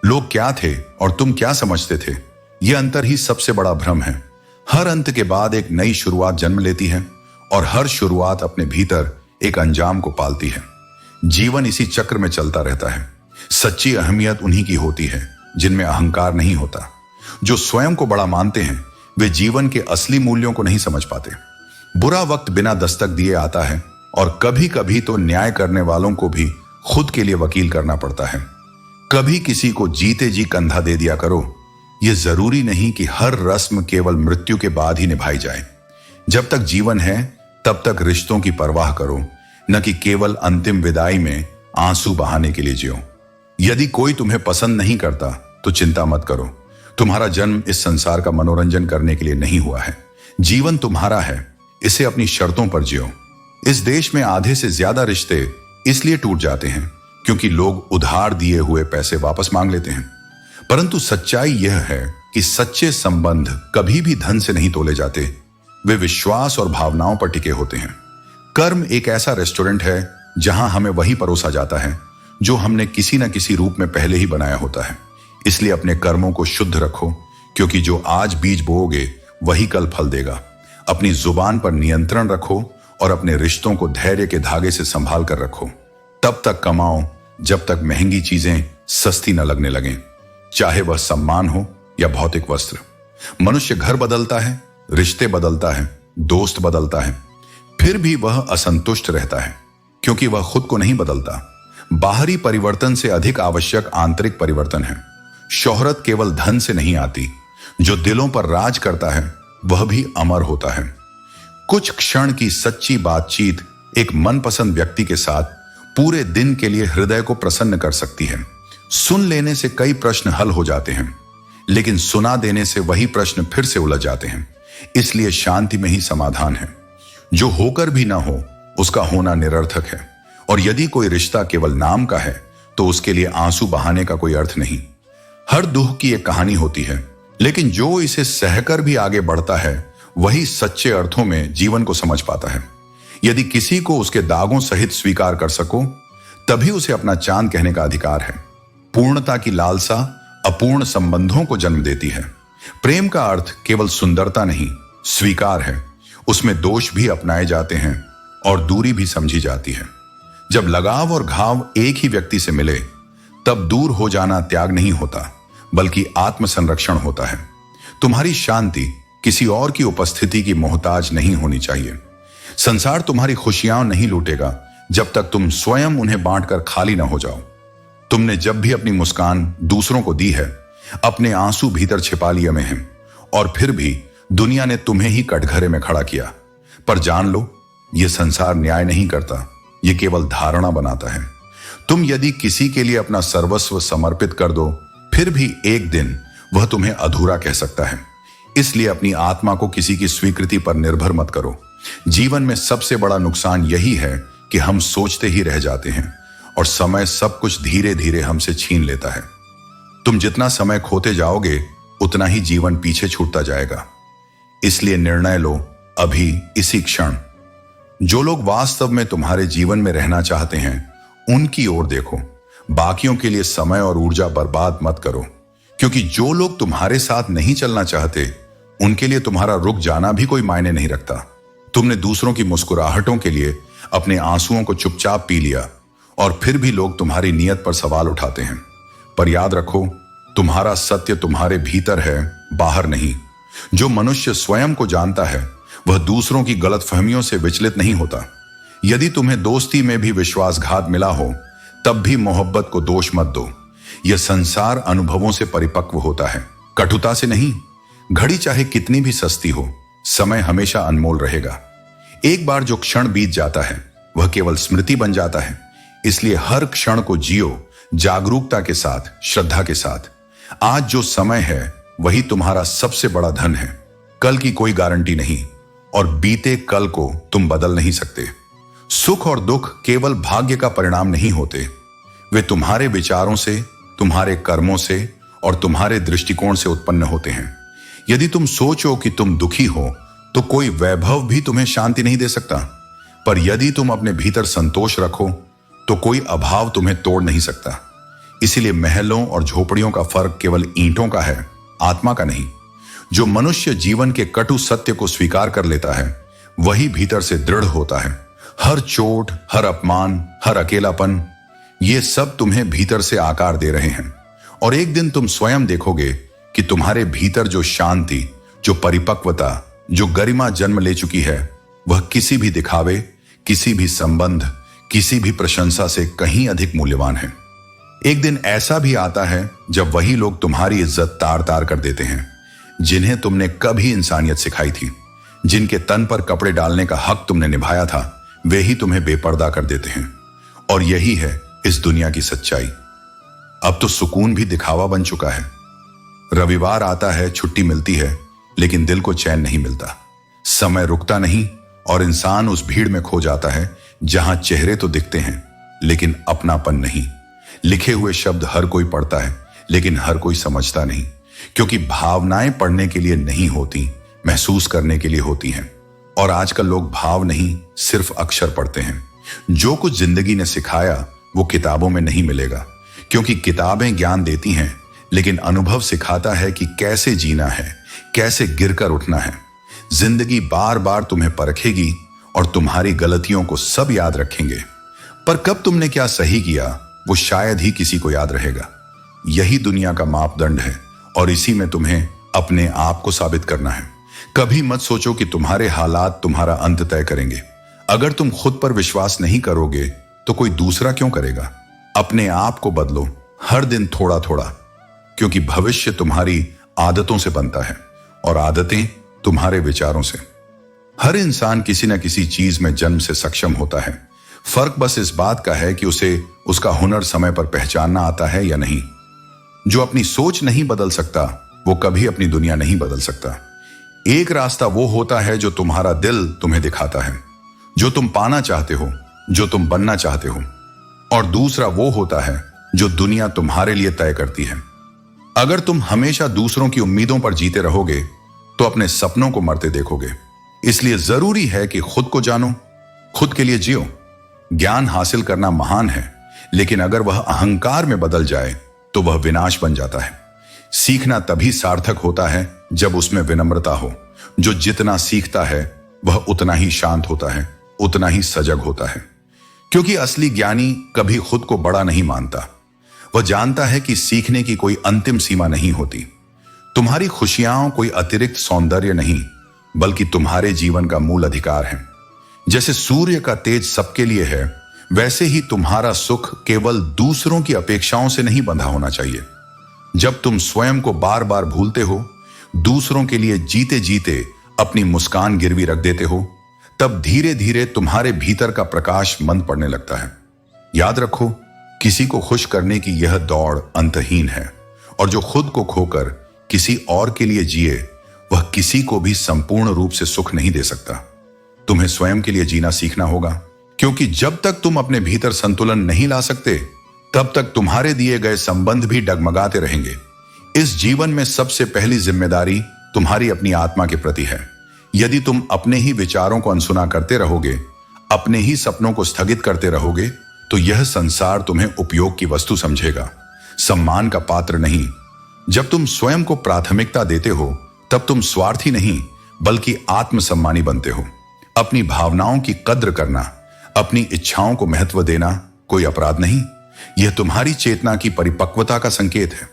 लोग क्या थे और तुम क्या समझते थे, यह अंतर ही सबसे बड़ा भ्रम है। हर अंत के बाद एक नई शुरुआत जन्म लेती है और हर शुरुआत अपने भीतर एक अंजाम को पालती है। जीवन इसी चक्र में चलता रहता है। सच्ची अहमियत उन्हीं की होती है जिनमें अहंकार नहीं होता। जो स्वयं को बड़ा मानते हैं वे जीवन के असली मूल्यों को नहीं समझ पाते। बुरा वक्त बिना दस्तक दिए आता है और कभी कभी तो न्याय करने वालों को भी खुद के लिए वकील करना पड़ता है। कभी किसी को जीते जी कंधा दे दिया करो। यह जरूरी नहीं कि हर रस्म केवल मृत्यु के बाद ही निभाई जाए। जब तक जीवन है तब तक रिश्तों की परवाह करो, न कि केवल अंतिम विदाई में आंसू बहाने के लिए जियो। यदि कोई तुम्हें पसंद नहीं करता तो चिंता मत करो। तुम्हारा जन्म इस संसार का मनोरंजन करने के लिए नहीं हुआ है। जीवन तुम्हारा है, इसे अपनी शर्तों पर जियो। इस देश में आधे से ज्यादा रिश्ते इसलिए टूट जाते हैं क्योंकि लोग उधार दिए हुए पैसे वापस मांग लेते हैं। परंतु सच्चाई यह है कि सच्चे संबंध कभी भी धन से नहीं तोले जाते। वे विश्वास और भावनाओं पर टिके होते हैं। कर्म एक ऐसा रेस्टोरेंट है जहां हमें वही परोसा जाता है जो हमने किसी न किसी रूप में पहले ही बनाया होता है। इसलिए अपने कर्मों को शुद्ध रखो, क्योंकि जो आज बीज बोओगे वही कल फल देगा। अपनी जुबान पर नियंत्रण रखो और अपने रिश्तों को धैर्य के धागे से संभाल कर रखो। तब तक कमाओ जब तक महंगी चीजें सस्ती न लगने लगें, चाहे वह सम्मान हो या भौतिक वस्त्र। मनुष्य घर बदलता है, रिश्ते बदलता है, दोस्त बदलता है, फिर भी वह असंतुष्ट रहता है, क्योंकि वह खुद को नहीं बदलता। बाहरी परिवर्तन से अधिक आवश्यक आंतरिक परिवर्तन है। शोहरत केवल धन से नहीं आती। जो दिलों पर राज करता है वह भी अमर होता है। कुछ क्षण की सच्ची बातचीत एक मनपसंद व्यक्ति के साथ पूरे दिन के लिए हृदय को प्रसन्न कर सकती है। सुन लेने से कई प्रश्न हल हो जाते हैं, लेकिन सुना देने से वही प्रश्न फिर से उलझ जाते हैं। इसलिए शांति में ही समाधान है। जो होकर भी ना हो उसका होना निरर्थक है, और यदि कोई रिश्ता केवल नाम का है तो उसके लिए आंसू बहाने का कोई अर्थ नहीं। हर दुख की एक कहानी होती है, लेकिन जो इसे सहकर भी आगे बढ़ता है वही सच्चे अर्थों में जीवन को समझ पाता है। यदि किसी को उसके दागों सहित स्वीकार कर सको तभी उसे अपना चांद कहने का अधिकार है। पूर्णता की लालसा अपूर्ण संबंधों को जन्म देती है। प्रेम का अर्थ केवल सुंदरता नहीं, स्वीकार है। उसमें दोष भी अपनाए जाते हैं और दूरी भी समझी जाती है। जब लगाव और घाव एक ही व्यक्ति से मिले, तब दूर हो जाना त्याग नहीं होता, बल्कि आत्म संरक्षण होता है। तुम्हारी शांति किसी और की उपस्थिति की मोहताज नहीं होनी चाहिए। संसार तुम्हारी खुशियां नहीं लूटेगा जब तक तुम स्वयं उन्हें बांटकर खाली ना हो जाओ। तुमने जब भी अपनी मुस्कान दूसरों को दी है, अपने आंसू भीतर छिपा लिए में हैं, और फिर भी दुनिया ने तुम्हें ही कटघरे में खड़ा किया। पर जान लो, यह संसार न्याय नहीं करता, यह केवल धारणा बनाता है। तुम यदि किसी के लिए अपना सर्वस्व समर्पित कर दो, फिर भी एक दिन वह तुम्हें अधूरा कह सकता है। इसलिए अपनी आत्मा को किसी की स्वीकृति पर निर्भर मत करो। जीवन में सबसे बड़ा नुकसान यही है कि हम सोचते ही रह जाते हैं और समय सब कुछ धीरे धीरे हमसे छीन लेता है। तुम जितना समय खोते जाओगे, उतना ही जीवन पीछे छूटता जाएगा। इसलिए निर्णय लो अभी, इसी क्षण। जो लोग वास्तव में तुम्हारे जीवन में रहना चाहते हैं, उनकी ओर देखो। बाकियों के लिए समय और ऊर्जा बर्बाद मत करो, क्योंकि जो लोग तुम्हारे साथ नहीं चलना चाहते, उनके लिए तुम्हारा रुक जाना भी कोई मायने नहीं रखता। तुमने दूसरों की मुस्कुराहटों के लिए अपने आंसुओं को चुपचाप पी लिया, और फिर भी लोग तुम्हारी नीयत पर सवाल उठाते हैं। पर याद रखो, तुम्हारा सत्य तुम्हारे भीतर है, बाहर नहीं। जो मनुष्य स्वयं को जानता है, वह दूसरों की गलतफहमियों से विचलित नहीं होता। यदि तुम्हें दोस्ती में भी विश्वासघात मिला हो, तब भी मोहब्बत को दोष मत दो। यह संसार अनुभवों से परिपक्व होता है, कटुता से नहीं। घड़ी चाहे कितनी भी सस्ती हो, समय हमेशा अनमोल रहेगा। एक बार जो क्षण बीत जाता है, वह केवल स्मृति बन जाता है। इसलिए हर क्षण को जियो, जागरूकता के साथ, श्रद्धा के साथ। आज जो समय है, वही तुम्हारा सबसे बड़ा धन है। कल की कोई गारंटी नहीं, और बीते कल को तुम बदल नहीं सकते। सुख और दुख केवल भाग्य का परिणाम नहीं होते, वे तुम्हारे विचारों से, तुम्हारे कर्मों से और तुम्हारे दृष्टिकोण से उत्पन्न होते हैं। यदि तुम सोचो कि तुम दुखी हो, तो कोई वैभव भी तुम्हें शांति नहीं दे सकता। पर यदि तुम अपने भीतर संतोष रखो, तो कोई अभाव तुम्हें तोड़ नहीं सकता। इसीलिए महलों और झोपड़ियों का फर्क केवल ईंटों का है, आत्मा का नहीं। जो मनुष्य जीवन के कटु सत्य को स्वीकार कर लेता है, वही भीतर से दृढ़ होता है। हर चोट, हर अपमान, हर अकेलापन, ये सब तुम्हें भीतर से आकार दे रहे हैं। और एक दिन तुम स्वयं देखोगे कि तुम्हारे भीतर जो शांति, जो परिपक्वता, जो गरिमा जन्म ले चुकी है, वह किसी भी दिखावे, किसी भी संबंध, किसी भी प्रशंसा से कहीं अधिक मूल्यवान है। एक दिन ऐसा भी आता है जब वही लोग तुम्हारी इज्जत तार तार कर देते हैं, जिन्हें तुमने कभी इंसानियत सिखाई थी। जिनके तन पर कपड़े डालने का हक तुमने निभाया था, वे ही तुम्हें बेपर्दा कर देते हैं। और यही है इस दुनिया की सच्चाई। अब तो सुकून भी दिखावा बन चुका है। रविवार आता है, छुट्टी मिलती है, लेकिन दिल को चैन नहीं मिलता। समय रुकता नहीं, और इंसान उस भीड़ में खो जाता है जहां चेहरे तो दिखते हैं, लेकिन अपनापन नहीं। लिखे हुए शब्द हर कोई पढ़ता है, लेकिन हर कोई समझता नहीं, क्योंकि भावनाएं पढ़ने के लिए नहीं होती, महसूस करने के लिए होती हैं। और आजकल लोग भाव नहीं, सिर्फ अक्षर पढ़ते हैं। जो कुछ जिंदगी ने सिखाया, वो किताबों में नहीं मिलेगा, क्योंकि किताबें ज्ञान देती हैं, लेकिन अनुभव सिखाता है कि कैसे जीना है, कैसे गिरकर उठना है। जिंदगी बार बार तुम्हें परखेगी, और तुम्हारी गलतियों को सब याद रखेंगे। पर कब तुमने क्या सही किया, वो शायद ही किसी को याद रहेगा। यही दुनिया का मापदंड है, और इसी में तुम्हें अपने आप को साबित करना है। कभी मत सोचो कि तुम्हारे हालात तुम्हारा अंत तय करेंगे। अगर तुम खुद पर विश्वास नहीं करोगे, तो कोई दूसरा क्यों करेगा। अपने आप को बदलो, हर दिन थोड़ा थोड़ा, क्योंकि भविष्य तुम्हारी आदतों से बनता है, और आदतें तुम्हारे विचारों से। हर इंसान किसी न किसी चीज में जन्म से सक्षम होता है। फर्क बस इस बात का है कि उसे उसका हुनर समय पर पहचानना आता है या नहीं। जो अपनी सोच नहीं बदल सकता, वो कभी अपनी दुनिया नहीं बदल सकता। एक रास्ता वो होता है जो तुम्हारा दिल तुम्हें दिखाता है, जो तुम पाना चाहते हो, जो तुम बनना चाहते हो। और दूसरा वो होता है जो दुनिया तुम्हारे लिए तय करती है। अगर तुम हमेशा दूसरों की उम्मीदों पर जीते रहोगे, तो अपने सपनों को मरते देखोगे। इसलिए जरूरी है कि खुद को जानो, खुद के लिए जियो। ज्ञान हासिल करना महान है, लेकिन अगर वह अहंकार में बदल जाए, तो वह विनाश बन जाता है। सीखना तभी सार्थक होता है जब उसमें विनम्रता हो। जो जितना सीखता है वह उतना ही शांत होता है, उतना ही सजग होता है। क्योंकि असली ज्ञानी कभी खुद को बड़ा नहीं मानता। वह जानता है कि सीखने की कोई अंतिम सीमा नहीं होती। तुम्हारी खुशियां कोई अतिरिक्त सौंदर्य नहीं, बल्कि तुम्हारे जीवन का मूल अधिकार है। जैसे सूर्य का तेज सबके लिए है, वैसे ही तुम्हारा सुख केवल दूसरों की अपेक्षाओं से नहीं बंधा होना चाहिए। जब तुम स्वयं को बार बार भूलते हो, दूसरों के लिए जीते जीते अपनी मुस्कान गिरवी रख देते हो, तब धीरे धीरे तुम्हारे भीतर का प्रकाश मंद पड़ने लगता है। याद रखो, किसी को खुश करने की यह दौड़ अंतहीन है, और जो खुद को खोकर किसी और के लिए जिए, वह किसी को भी संपूर्ण रूप से सुख नहीं दे सकता। तुम्हें स्वयं के लिए जीना सीखना होगा, क्योंकि जब तक तुम अपने भीतर संतुलन नहीं ला सकते, तब तक तुम्हारे दिए गए संबंध भी डगमगाते रहेंगे। इस जीवन में सबसे पहली जिम्मेदारी तुम्हारी अपनी आत्मा के प्रति है। यदि तुम अपने ही विचारों को अनसुना करते रहोगे, अपने ही सपनों को स्थगित करते रहोगे, तो यह संसार तुम्हें उपयोग की वस्तु समझेगा, सम्मान का पात्र नहीं। जब तुम स्वयं को प्राथमिकता देते हो, तब तुम स्वार्थी नहीं, बल्कि आत्मसम्मानी बनते हो। अपनी भावनाओं की कद्र करना, अपनी इच्छाओं को महत्व देना कोई अपराध नहीं, यह तुम्हारी चेतना की परिपक्वता का संकेत है।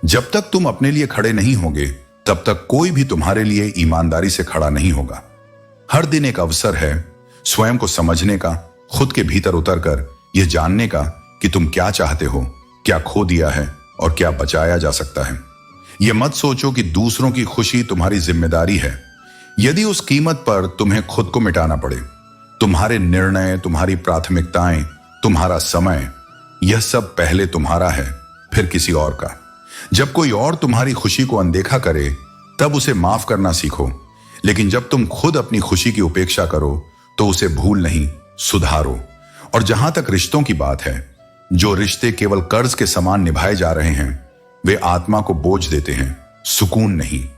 जब तक तुम अपने लिए खड़े नहीं होगे, तब तक कोई भी तुम्हारे लिए ईमानदारी से खड़ा नहीं होगा। हर दिन एक अवसर है स्वयं को समझने का, खुद के भीतर उतरकर यह जानने का कि तुम क्या चाहते हो, क्या खो दिया है और क्या बचाया जा सकता है। यह मत सोचो कि दूसरों की खुशी तुम्हारी जिम्मेदारी है। यदि उस कीमत पर तुम्हें खुद को मिटाना पड़े, तुम्हारे निर्णय, तुम्हारी प्राथमिकताएं, तुम्हारा समय, यह सब पहले तुम्हारा है, फिर किसी और का। जब कोई और तुम्हारी खुशी को अनदेखा करे, तब उसे माफ करना सीखो। लेकिन जब तुम खुद अपनी खुशी की उपेक्षा करो, तो उसे भूल नहीं, सुधारो। और जहां तक रिश्तों की बात है, जो रिश्ते केवल कर्ज के समान निभाए जा रहे हैं, वे आत्मा को बोझ देते हैं, सुकून नहीं।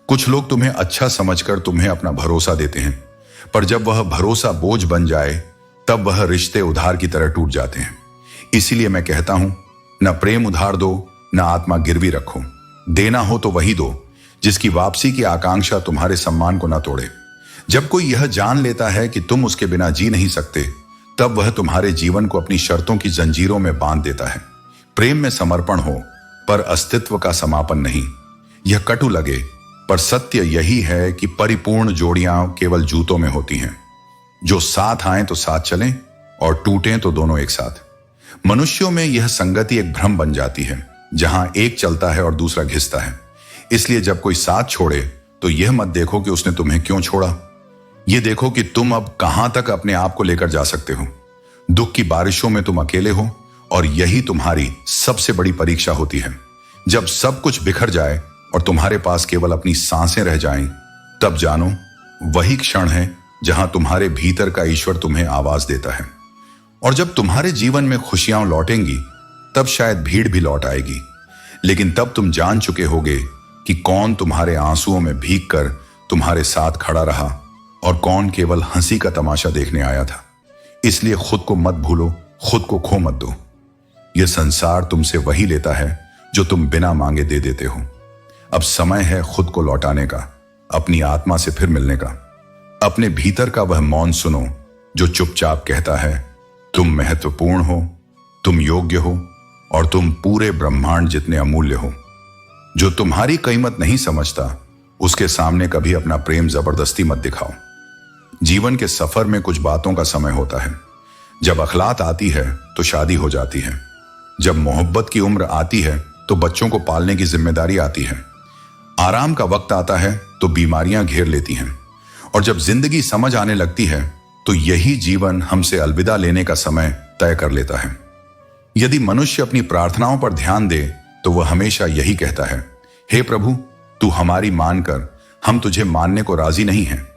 कुछ लोग तुम्हें अच्छा समझकर तुम्हें अपना भरोसा देते हैं, पर जब वह भरोसा बोझ बन जाए, तब वह रिश्ते उधार की तरह टूट जाते हैं। इसीलिए मैं कहता हूं, न प्रेम उधार दो, न आत्मा गिरवी रखो। देना हो तो वही दो जिसकी वापसी की आकांक्षा तुम्हारे सम्मान को न तोड़े। जब कोई यह जान लेता है कि तुम उसके बिना जी नहीं सकते, तब वह तुम्हारे जीवन को अपनी शर्तों की जंजीरों में बांध देता है। प्रेम में समर्पण हो, पर अस्तित्व का समापन नहीं। यह कटु लगे, पर सत्य यही है कि परिपूर्ण जोड़ियां केवल जूतों में होती हैं। जो साथ आए तो साथ चलें, और टूटें तो दोनों एक साथ। मनुष्यों में यह संगति एक भ्रम बन जाती है, जहां एक चलता है और दूसरा घिसता है। इसलिए जब कोई साथ छोड़े, तो यह मत देखो कि उसने तुम्हें क्यों छोड़ा, यह देखो कि तुम अब कहां तक अपने आप को लेकर जा सकते हो। दुख की बारिशों में तुम अकेले हो, और यही तुम्हारी सबसे बड़ी परीक्षा होती है। जब सब कुछ बिखर जाए और तुम्हारे पास केवल अपनी सांसें रह जाएं, तब जानो वही क्षण है जहां तुम्हारे भीतर का ईश्वर तुम्हें आवाज देता है। और जब तुम्हारे जीवन में खुशियां लौटेंगी, तब शायद भीड़ भी लौट आएगी। लेकिन तब तुम जान चुके होगे कि कौन तुम्हारे आंसुओं में भीगकर तुम्हारे साथ खड़ा रहा, और कौन केवल हंसी का तमाशा देखने आया था। इसलिए खुद को मत भूलो, खुद को खो मत दो। यह संसार तुमसे वही लेता है जो तुम बिना मांगे दे देते हो। अब समय है खुद को लौटाने का, अपनी आत्मा से फिर मिलने का। अपने भीतर का वह मौन सुनो जो चुपचाप कहता है, तुम महत्वपूर्ण हो, तुम योग्य हो, और तुम पूरे ब्रह्मांड जितने अमूल्य हो। जो तुम्हारी कीमत नहीं समझता, उसके सामने कभी अपना प्रेम जबरदस्ती मत दिखाओ। जीवन के सफर में कुछ बातों का समय होता है। जब अखलात आती है तो शादी हो जाती है। जब मोहब्बत की उम्र आती है तो बच्चों को पालने की जिम्मेदारी आती है। आराम का वक्त आता है तो बीमारियां घेर लेती हैं। और जब जिंदगी समझ आने लगती है, तो यही जीवन हमसे अलविदा लेने का समय तय कर लेता है। यदि मनुष्य अपनी प्रार्थनाओं पर ध्यान दे, तो वह हमेशा यही कहता है, हे प्रभु, तू हमारी मानकर हम तुझे मानने को राजी नहीं हैं।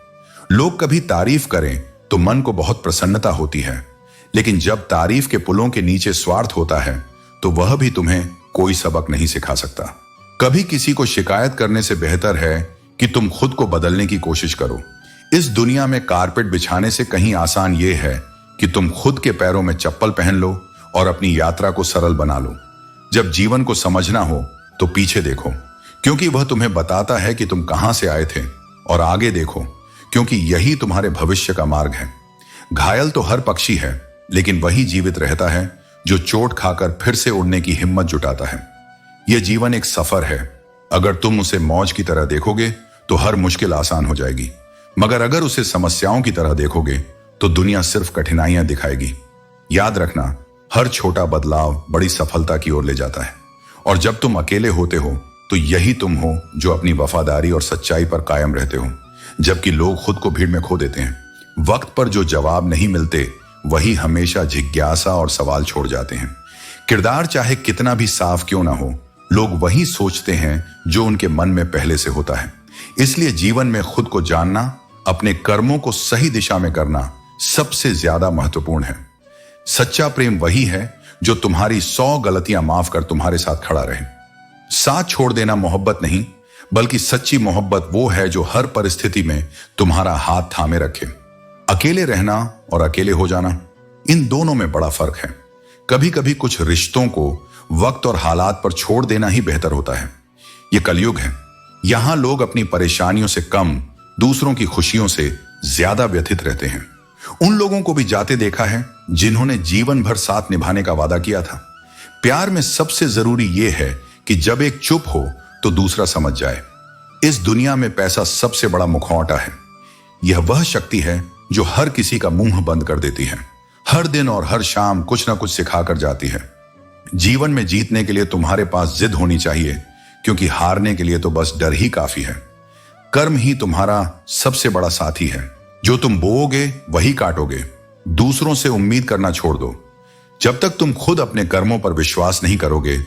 लोग कभी तारीफ करें तो मन को बहुत प्रसन्नता होती है, लेकिन जब तारीफ के पुलों के नीचे स्वार्थ होता है, तो वह भी तुम्हें कोई सबक नहीं सिखा सकता। कभी किसी को शिकायत करने से बेहतर है कि तुम खुद को बदलने की कोशिश करो। इस दुनिया में कारपेट बिछाने से कहीं आसान यह है कि तुम खुद के पैरों में चप्पल पहन लो और अपनी यात्रा को सरल बना लो। जब जीवन को समझना हो तो पीछे देखो, क्योंकि वह तुम्हें बताता है कि तुम कहां से आए थे, और आगे देखो, क्योंकि यही तुम्हारे भविष्य का मार्ग है। घायल तो हर पक्षी है, लेकिन वही जीवित रहता है जो चोट खाकर फिर से उड़ने की हिम्मत जुटाता है। यह जीवन एक सफर है। अगर तुम उसे मौज की तरह देखोगे तो हर मुश्किल आसान हो जाएगी, मगर अगर उसे समस्याओं की तरह देखोगे तो दुनिया सिर्फ कठिनाइयां दिखाएगी। याद रखना, हर छोटा बदलाव बड़ी सफलता की ओर ले जाता है, और जब तुम अकेले होते हो तो यही तुम हो जो अपनी वफादारी और सच्चाई पर कायम रहते हो, जबकि लोग खुद को भीड़ में खो देते हैं। वक्त पर जो जवाब नहीं मिलते वही हमेशा जिज्ञासा और सवाल छोड़ जाते हैं। किरदार चाहे कितना भी साफ क्यों ना हो, लोग वही सोचते हैं जो उनके मन में पहले से होता है। इसलिए जीवन में खुद को जानना, अपने कर्मों को सही दिशा में करना सबसे ज्यादा महत्वपूर्ण है। सच्चा प्रेम वही है जो तुम्हारी 100 गलतियां माफ कर तुम्हारे साथ खड़ा रहे। साथ छोड़ देना मोहब्बत नहीं, बल्कि सच्ची मोहब्बत वो है जो हर परिस्थिति में तुम्हारा हाथ थामे रखे। अकेले रहना और अकेले हो जाना, इन दोनों में बड़ा फर्क है। कभी कभी कुछ रिश्तों को वक्त और हालात पर छोड़ देना ही बेहतर होता है। यह कलयुग है। यहां लोग अपनी परेशानियों से कम दूसरों की खुशियों से ज्यादा व्यथित रहते हैं। उन लोगों को भी जाते देखा है जिन्होंने जीवन भर साथ निभाने का वादा किया था। प्यार में सबसे जरूरी यह है कि जब एक चुप हो तो दूसरा समझ जाए। इस दुनिया में पैसा सबसे बड़ा मुखौटा है। यह वह शक्ति है जो हर किसी का मुंह बंद कर देती है, हर दिन और हर शाम कुछ ना कुछ सिखा कर जाती है। जीवन में जीतने के लिए तुम्हारे पास जिद होनी चाहिए, क्योंकि हारने के लिए तो बस डर ही काफी है। कर्म ही तुम्हारा सबसे बड़ा साथी है। जो तुम बोओगे वही काटोगे। दूसरों से उम्मीद करना छोड़ दो। जब तक तुम खुद अपने कर्मों पर विश्वास नहीं करोगे,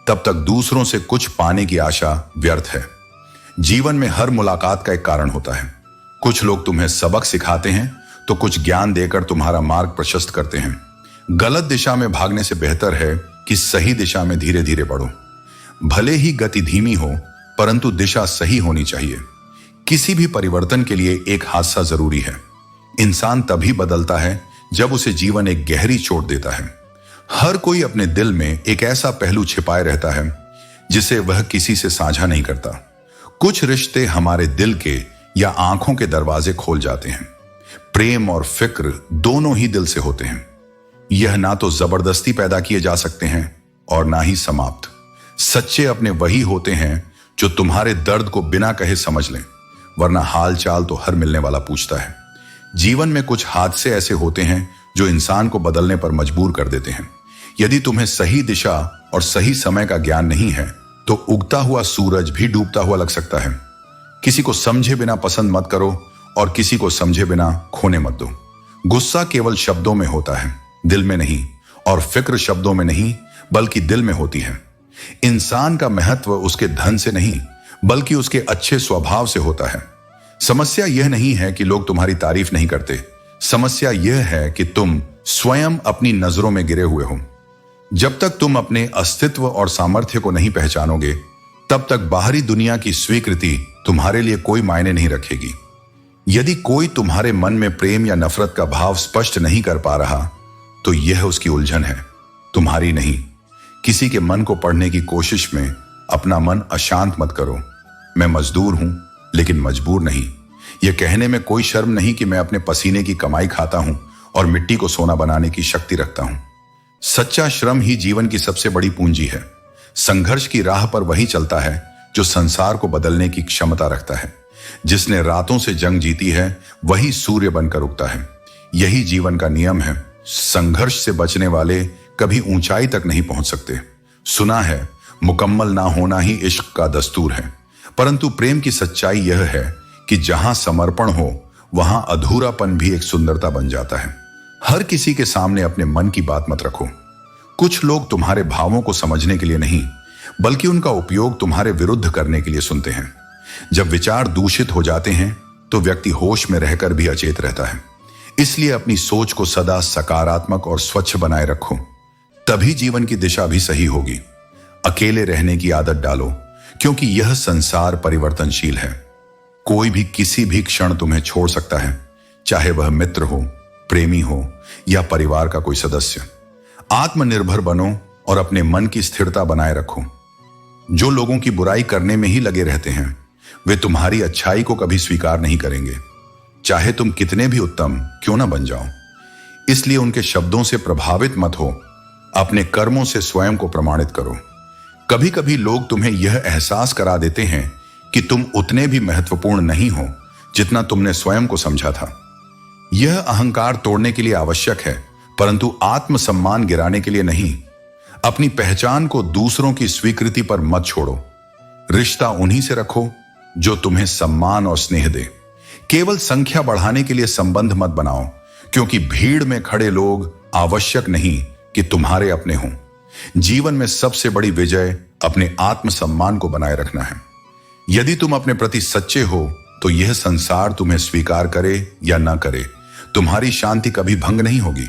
तब तक दूसरों से कुछ पाने की आशा व्यर्थ है। जीवन में हर मुलाकात का एक कारण होता है। कुछ लोग तुम्हें सबक सिखाते हैं तो कुछ ज्ञान देकर तुम्हारा मार्ग प्रशस्त करते हैं। गलत दिशा में भागने से बेहतर है कि सही दिशा में धीरे धीरे बढ़ो। भले ही गति धीमी हो, परंतु दिशा सही होनी चाहिए। किसी भी परिवर्तन के लिए एक हादसा जरूरी है। इंसान तभी बदलता है जब उसे जीवन एक गहरी चोट देता है। हर कोई अपने दिल में एक ऐसा पहलू छिपाए रहता है जिसे वह किसी से साझा नहीं करता। कुछ रिश्ते हमारे दिल के या आंखों के दरवाजे खोल जाते हैं। प्रेम और फिक्र दोनों ही दिल से होते हैं। यह ना तो जबरदस्ती पैदा किए जा सकते हैं और ना ही समाप्त। सच्चे अपने वही होते हैं जो तुम्हारे दर्द को बिना कहे समझ लें, वरना हाल चाल तो हर मिलने वाला पूछता है। जीवन में कुछ हादसे ऐसे होते हैं जो इंसान को बदलने पर मजबूर कर देते हैं। यदि तुम्हें सही दिशा और सही समय का ज्ञान नहीं है तो उगता हुआ सूरज भी डूबता हुआ लग सकता है। किसी को समझे बिना पसंद मत करो और किसी को समझे बिना खोने मत दो। गुस्सा केवल शब्दों में होता है, दिल में नहीं, और फिक्र शब्दों में नहीं बल्कि दिल में होती है। इंसान का महत्व उसके धन से नहीं बल्कि उसके अच्छे स्वभाव से होता है। समस्या यह नहीं है कि लोग तुम्हारी तारीफ नहीं करते, समस्या यह है कि तुम स्वयं अपनी नजरों में गिरे हुए हो। जब तक तुम अपने अस्तित्व और सामर्थ्य को नहीं पहचानोगे, तब तक बाहरी दुनिया की स्वीकृति तुम्हारे लिए कोई मायने नहीं रखेगी। यदि कोई तुम्हारे मन में प्रेम या नफरत का भाव स्पष्ट नहीं कर पा रहा, तो यह उसकी उलझन है, तुम्हारी नहीं। किसी के मन को पढ़ने की कोशिश में अपना मन अशांत मत करो। मैं मजदूर हूं लेकिन मजबूर नहीं। यह कहने में कोई शर्म नहीं कि मैं अपने पसीने की कमाई खाता हूं और मिट्टी को सोना बनाने की शक्ति रखता हूं। सच्चा श्रम ही जीवन की सबसे बड़ी पूंजी है। संघर्ष की राह पर वही चलता है जो संसार को बदलने की क्षमता रखता है। जिसने रातों से जंग जीती है वही सूर्य बनकर उगता है। यही जीवन का नियम है। संघर्ष से बचने वाले कभी ऊंचाई तक नहीं पहुंच सकते। सुना है मुकम्मल ना होना ही इश्क का दस्तूर है, परंतु प्रेम की सच्चाई यह है कि जहां समर्पण हो वहां अधूरापन भी एक सुंदरता बन जाता है। हर किसी के सामने अपने मन की बात मत रखो। कुछ लोग तुम्हारे भावों को समझने के लिए नहीं बल्कि उनका उपयोग तुम्हारे विरुद्ध करने के लिए सुनते हैं। जब विचार दूषित हो जाते हैं तो व्यक्ति होश में रहकर भी अचेत रहता है। इसलिए अपनी सोच को सदा सकारात्मक और स्वच्छ बनाए रखो, तभी जीवन की दिशा भी सही होगी। अकेले रहने की आदत डालो, क्योंकि यह संसार परिवर्तनशील है। कोई भी किसी भी क्षण तुम्हें छोड़ सकता है, चाहे वह मित्र हो, प्रेमी हो या परिवार का कोई सदस्य। आत्मनिर्भर बनो और अपने मन की स्थिरता बनाए रखो। जो लोगों की बुराई करने में ही लगे रहते हैं वे तुम्हारी अच्छाई को कभी स्वीकार नहीं करेंगे, चाहे तुम कितने भी उत्तम क्यों ना बन जाओ। इसलिए उनके शब्दों से प्रभावित मत हो, अपने कर्मों से स्वयं को प्रमाणित करो। कभी कभी लोग तुम्हें यह एहसास करा देते हैं कि तुम उतने भी महत्वपूर्ण नहीं हो जितना तुमने स्वयं को समझा था। यह अहंकार तोड़ने के लिए आवश्यक है, परंतु आत्मसम्मान गिराने के लिए नहीं। अपनी पहचान को दूसरों की स्वीकृति पर मत छोड़ो। रिश्ता उन्हीं से रखो जो तुम्हें सम्मान और स्नेह दे। केवल संख्या बढ़ाने के लिए संबंध मत बनाओ, क्योंकि भीड़ में खड़े लोग आवश्यक नहीं कि तुम्हारे अपने हों। जीवन में सबसे बड़ी विजय अपने आत्मसम्मान को बनाए रखना है। यदि तुम अपने प्रति सच्चे हो तो यह संसार तुम्हें स्वीकार करे या ना करे, तुम्हारी शांति कभी भंग नहीं होगी।